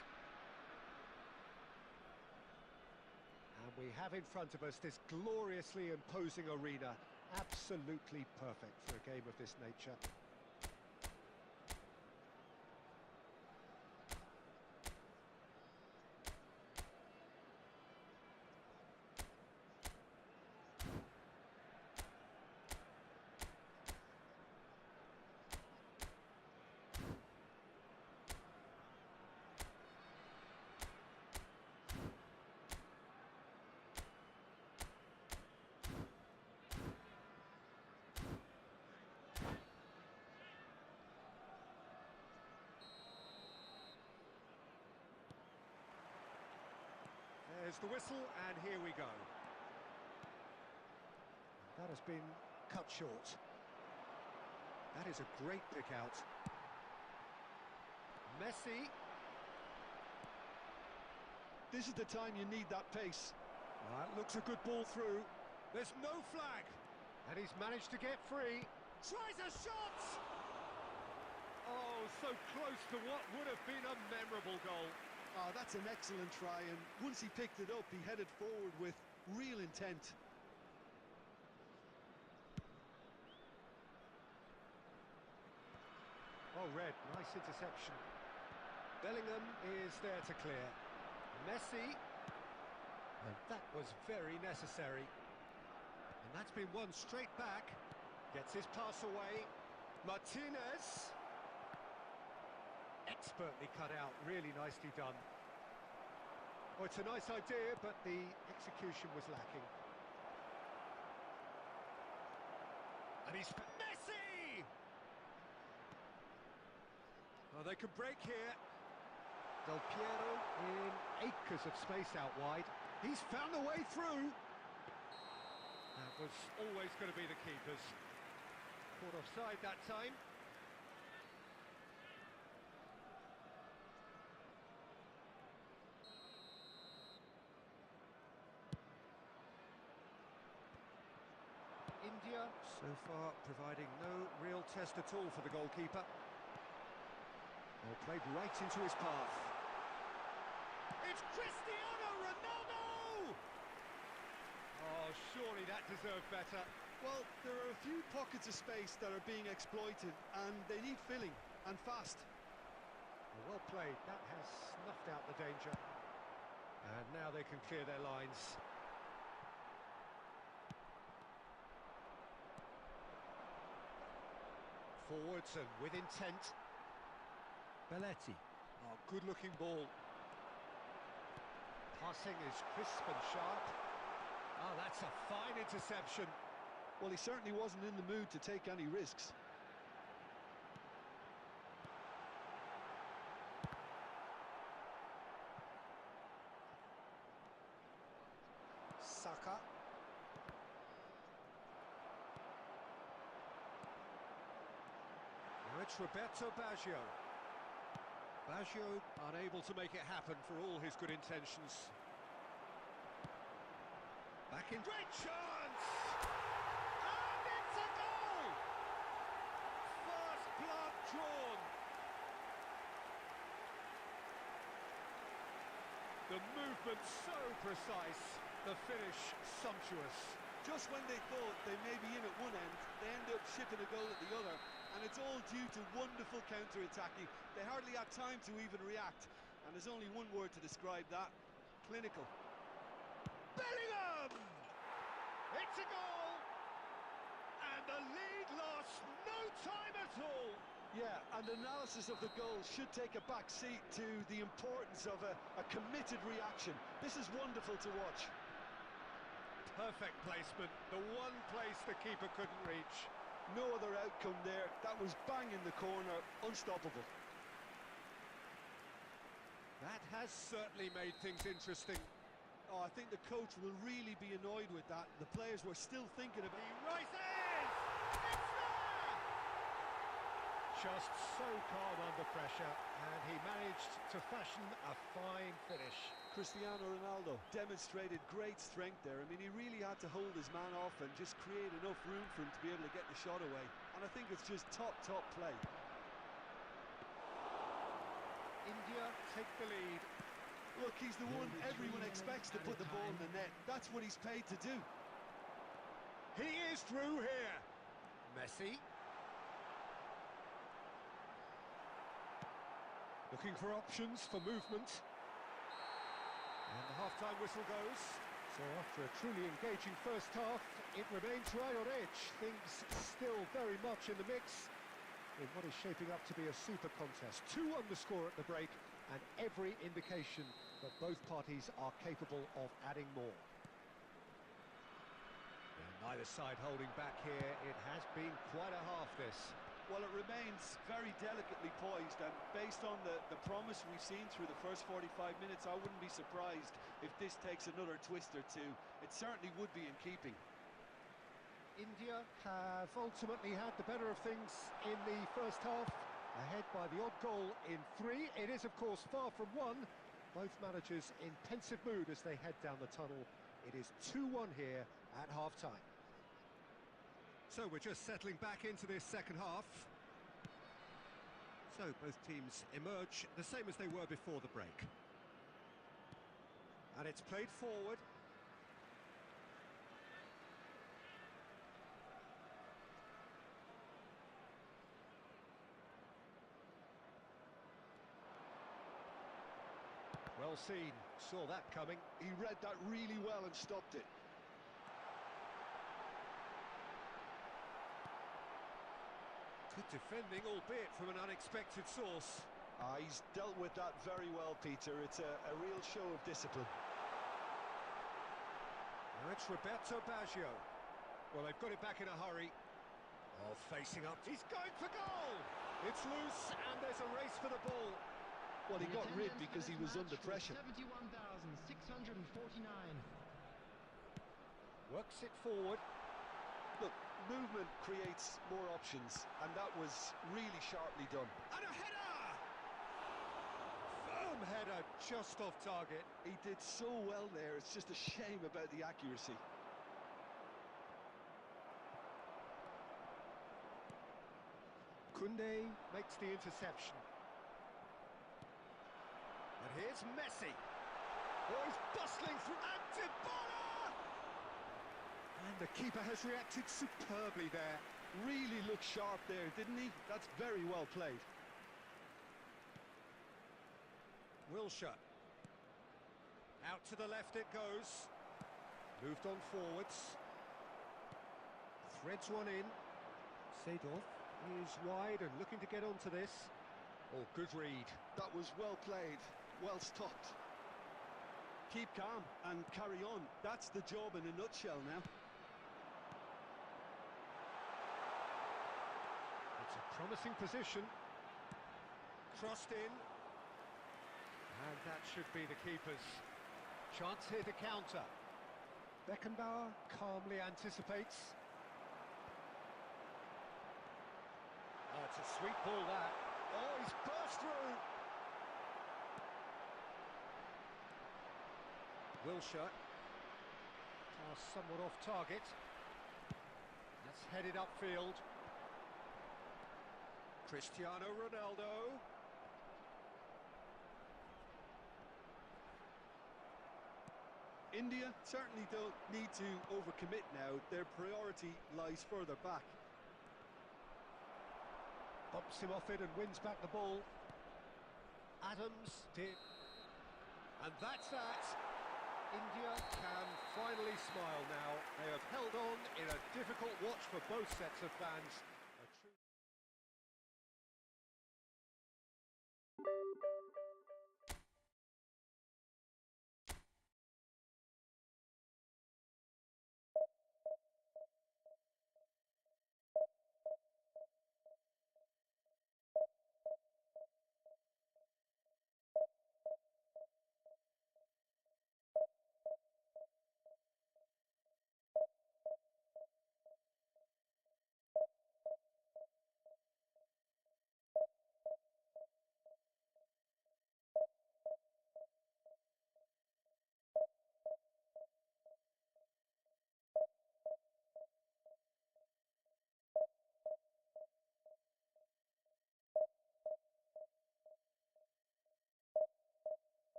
And we have in front of us this gloriously imposing arena Absolutely perfect for a game of this nature. There's the whistle, and here we go. That has been cut short. That is a great pick out. Messi. This is the time you need that pace. That looks a good ball through. There's no flag. And he's managed to get free. Tries a shot! Oh, so close to what would have been a memorable goal. Oh, that's an excellent try, and once he picked it up, he headed forward with real intent. Oh, Red, nice interception. Bellingham is there to clear. Messi. And that was very necessary. And that's been won straight back. Gets his pass away. Martinez. Expertly cut out, really nicely done. Oh, it's a nice idea, but the execution was lacking. And he's... Messi! Oh, they could break here. Del Piero in acres of space out wide. He's found a way through. That was always going to be the keeper's. Caught offside that time. India, so far, providing no real test at all for the goalkeeper. Well, played right into his path. It's Cristiano Ronaldo! Oh, surely that deserved better. Well, there are a few pockets of space that are being exploited, and they need filling, and fast. Well played, that has snuffed out the danger. And now they can clear their lines. Forwards and with intent. Belletti. Oh, good-looking ball. Passing is crisp and sharp. Oh, that's a fine interception. Well, he certainly wasn't in the mood to take any risks. Saka. Now it's Roberto Baggio. Baggio unable to make it happen for all his good intentions. Back in. Great chance! And it's a goal! First blood drawn. The movement so precise, the finish sumptuous. Just when they thought they may be in at one end, they end up shipping a goal at the other, and it's all due to wonderful counter-attacking. They hardly had time to even react, and there's only one word to describe that: clinical. Bellingham! It's a goal! And the lead lost no time at all! Yeah, and analysis of the goal should take a back seat to the importance of a committed reaction. This is wonderful to watch. Perfect placement, the one place the keeper couldn't reach. No other outcome there. That was bang in the corner, unstoppable. That has certainly made things interesting. Oh, I think the coach will really be annoyed with that. The players were still thinking about... He rises! It's there! Just so calm under pressure, and he managed to fashion a fine finish. Cristiano Ronaldo demonstrated great strength there. I mean, he really had to hold his man off and just create enough room for him to be able to get the shot away. And I think it's just top play. India take the lead. Look, he's the one everyone expects to put the ball in the net. That's what he's paid to do. He is through here. Messi. Looking for options for movement. And the half-time whistle goes. So after a truly engaging first half, it remains right on edge. Things still very much in the mix in what is shaping up to be a super contest. 2-1 the score at the break, and every indication that both parties are capable of adding more. And neither side holding back here. It has been quite a half, this. Well, it remains very delicately poised, and based on the promise we've seen through the first 45 minutes, I wouldn't be surprised if this takes another twist or two. It certainly would be in keeping. India have ultimately had the better of things in the first half, ahead by the odd goal in 3. It is, of course, far from 1. Both managers in pensive mood as they head down the tunnel. It is 2-1 here at half-time. So we're just settling back into this second half. So both teams emerge the same as they were before the break. And it's played forward. Well seen, saw that coming. He read that really well and stopped it. Good defending, albeit from an unexpected source. He's dealt with that very well, Peter. It's a real show of discipline. Now it's Roberto Baggio. Well, they've got it back in a hurry. Oh, facing up. He's going for goal! It's loose, and there's a race for the ball. Well, he got rid because he was under pressure. 71,649. Works it forward. Look, movement creates more options, and that was really sharply done. And a header! Firm header, just off target. He did so well there, it's just a shame about the accuracy. Koundé makes the interception. And here's Messi. Oh, he's bustling through. And Dybala! And the keeper has reacted superbly there. Really looked sharp there, didn't he? That's very well played. Wilshere. Out to the left it goes. Moved on forwards. Threads one in. Seedorf is wide and looking to get onto this. Oh, good read. That was well played, well stopped. Keep calm and carry on. That's the job in a nutshell now. It's a promising position. Crossed in. And that should be the keeper's. Chance here to counter. Beckenbauer calmly anticipates. Oh, it's a sweet ball, that. Oh, he's burst through. Wilshere. Pass somewhat off target. That's headed upfield. Cristiano Ronaldo. India certainly don't need to overcommit now. Their priority lies further back. Bumps him off it and wins back the ball. Adams did. And that's that. India can finally smile now. They have held on in a difficult watch for both sets of fans.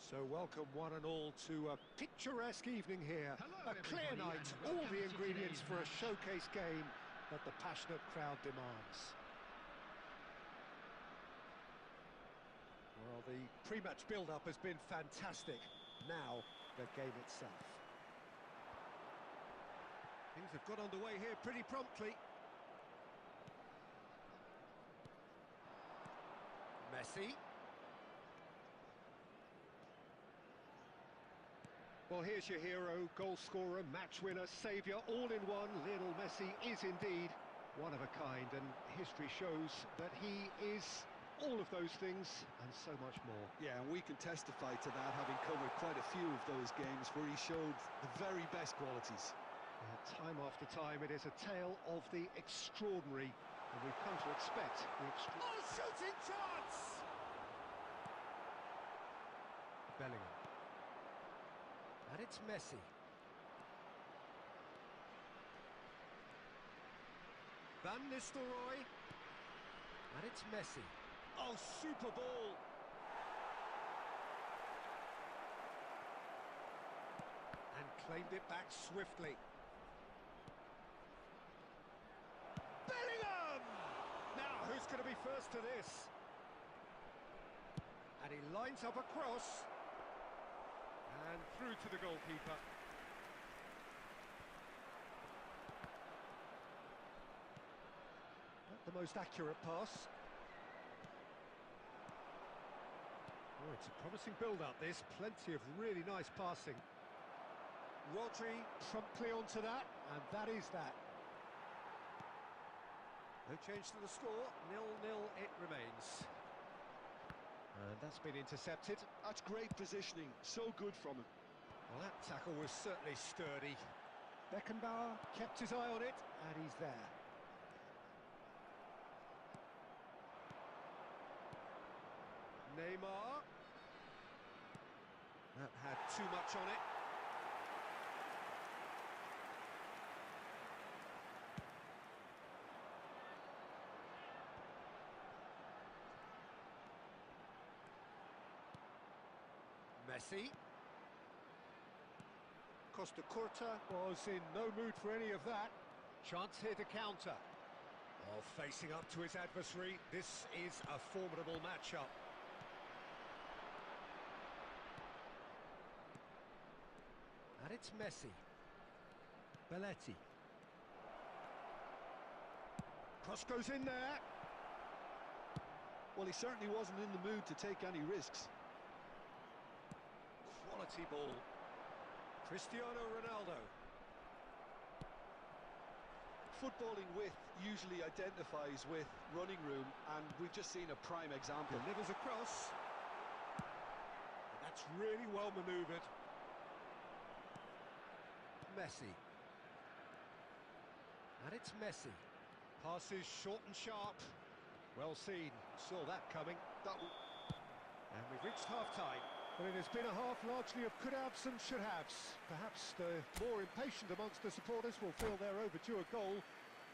So welcome one and all to a picturesque evening here. Hello, A clear everybody, night, and all welcome the to ingredients today's for a match. showcase game that the passionate crowd demands. Well, the pre-match build-up has been fantastic. Now, the game itself. Things have got underway here pretty promptly. Messi. Well, here's your hero, goal scorer, match winner, saviour, all in one. Lionel Messi is indeed one of a kind, and history shows that he is all of those things and so much more. Yeah, and we can testify to that, having covered quite a few of those games where he showed the very best qualities. Time after time, it is a tale of the extraordinary, and we've come to expect the extraordinary. Oh, shooting chance! Bellingham. And it's Messi. Van Nistelrooy. And it's Messi. Oh, super ball! And claimed it back swiftly. Bellingham! Now, who's going to be first to this? And he lines up a cross. And through to the goalkeeper. Not the most accurate pass. Oh, it's a promising build-up, this. Plenty of really nice passing. Rodri promptly onto that, and that is that. No change to the score, 0-0 it remains. And that's been intercepted. That's great positioning, so good from him. Well, that tackle was certainly sturdy. Beckenbauer kept his eye on it, and he's there. Neymar. That had too much on it. Messi. Costa Curta was in no mood for any of that. Chance here to counter. Oh, facing up to his adversary, this is a formidable matchup. And it's Messi. Belletti. Cross goes in there. Well, he certainly wasn't in the mood to take any risks. Quality ball. Cristiano Ronaldo. Footballing width usually identifies with running room, and we've just seen a prime example. Delivers across. And that's really well manoeuvred. Messi. And it's Messi. Passes short and sharp. Well seen. Saw that coming. And we've reached half-time. Well, it has been a half largely of could-haves and should-haves. Perhaps the more impatient amongst the supporters will feel they're overdue a goal,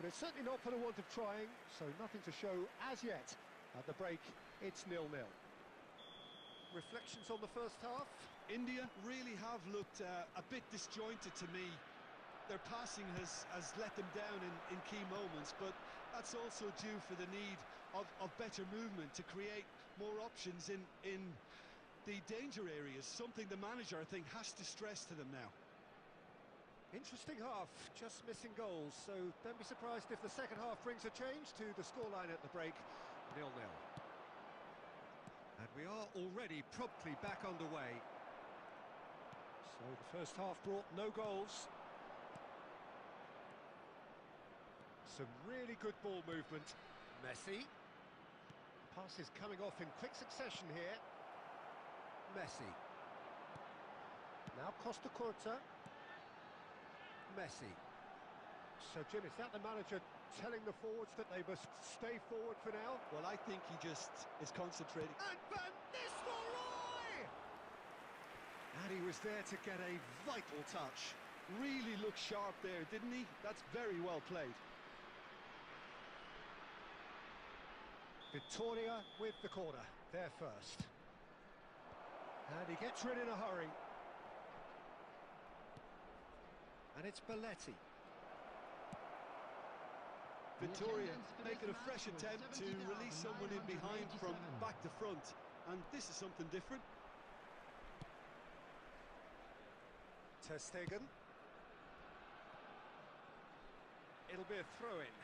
but it's certainly not for the want of trying, so nothing to show as yet. At the break, it's 0-0. Reflections on the first half? India really have looked a bit disjointed to me. Their passing has let them down in key moments, but that's also due for the need of better movement to create more options in the danger areas, something the manager, I think, has to stress to them now. Interesting half, just missing goals, so don't be surprised if the second half brings a change to the scoreline at the break, 0-0. And we are already promptly back underway. So the first half brought no goals. Some really good ball movement. Messi. Passes coming off in quick succession here. Messi. Now Costa Curta. Messi. So, Jim, is that the manager telling the forwards that they must stay forward for now? Well, I think he just is concentrating. And Van Nistelrooy! And he was there to get a vital touch. Really looked sharp there, didn't he? That's very well played. Victoria with the corner, there first. And he gets rid in a hurry. And it's Belletti. Vittoria making a fresh attempt to release someone in behind from back to front, and this is something different. Ter Stegen. It'll be a throw-in.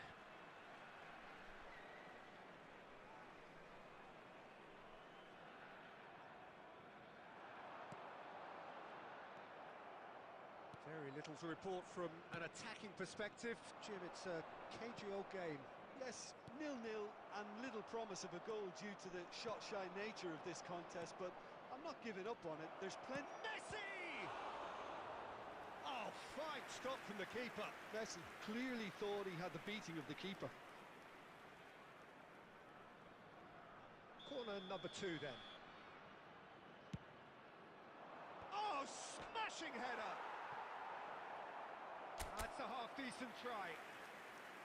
Very little to report from an attacking perspective. Jim, it's a cagey old game. Yes, 0-0 and little promise of a goal due to the shot-shy nature of this contest, but I'm not giving up on it. There's plenty... Messi! Oh, fine stop from the keeper. Messi clearly thought he had the beating of the keeper. Corner number 2 then. Oh, smashing header! That's a half-decent try.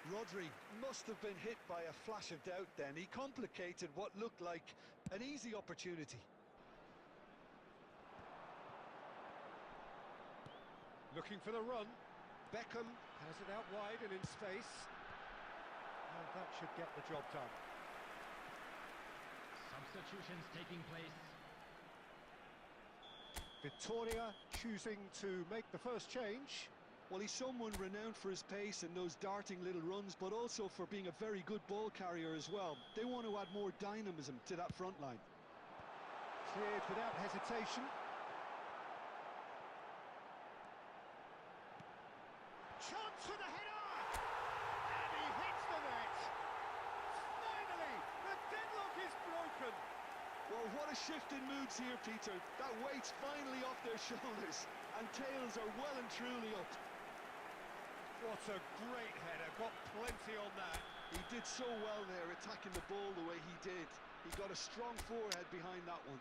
Rodri must have been hit by a flash of doubt then. He complicated what looked like an easy opportunity. Looking for the run. Beckham has it out wide and in space. And that should get the job done. Substitutions taking place. Vittoria choosing to make the first change. Well, he's someone renowned for his pace and those darting little runs, but also for being a very good ball carrier as well. They want to add more dynamism to that front line. Cleared without hesitation. Chance for the header! And he hits the net! Finally, the deadlock is broken! Well, what a shift in moods here, Peter. That weight's finally off their shoulders, and tails are well and truly up. What a great header, got plenty on that. He did so well there, attacking the ball the way he did. He got a strong forehead behind that one.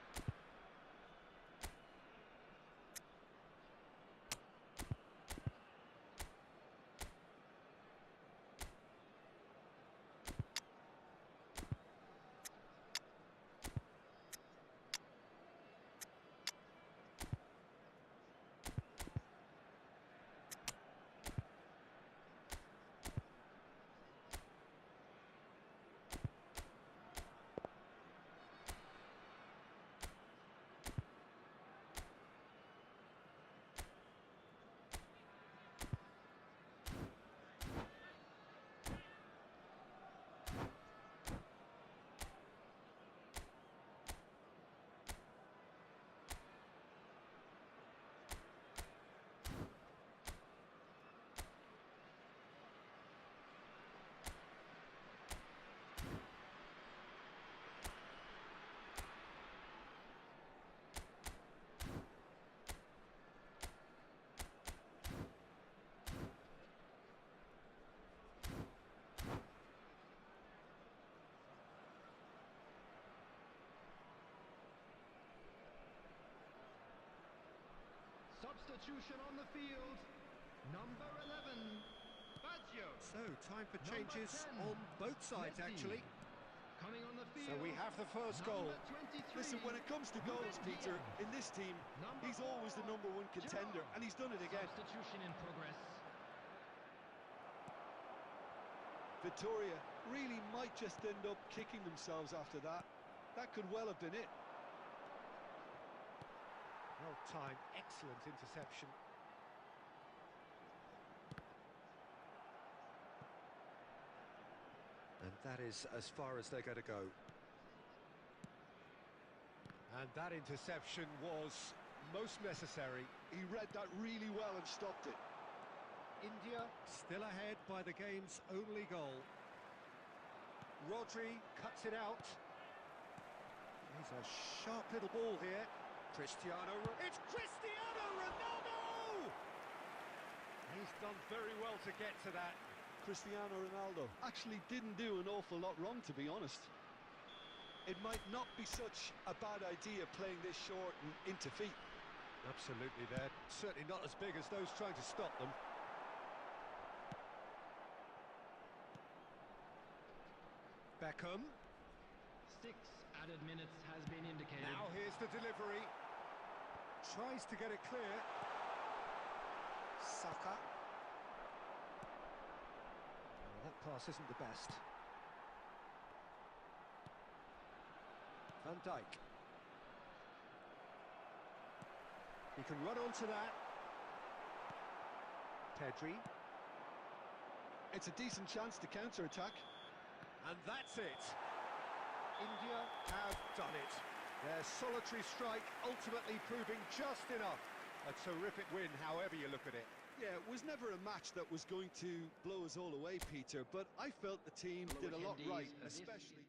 Substitution on the field. Number 11, Baggio. So, time for changes 10, on both sides, Messi. actually. Coming on the field. So we have the first goal. Number 23, Listen, when it comes to goals, Peter, in this team, Number he's always the 4, #1 contender, Gerrard. and he's done it again. Substitution in progress. Vittoria really might just end up kicking themselves after that. That could well have been it. Well timed, excellent interception. And that is as far as they're going to go. And that interception was most necessary. He read that really well and stopped it. India still ahead by the game's only goal. Rodri cuts it out. He's a sharp little ball here. It's Cristiano Ronaldo! He's done very well to get to that. Cristiano Ronaldo actually didn't do an awful lot wrong, to be honest. It might not be such a bad idea playing this short and into feet. Absolutely, they're certainly not as big as those trying to stop them. Beckham. 6 added minutes has been indicated. Now here's the delivery. Tries to get it clear. Saka. Oh, that pass isn't the best. Van Dijk. He can run onto that. Pedri. It's a decent chance to counter-attack. And that's it. India have done it. Their solitary strike ultimately proving just enough. A terrific win, however you look at it. Yeah, it was never a match that was going to blow us all away, Peter, but I felt the team did a lot right, especially...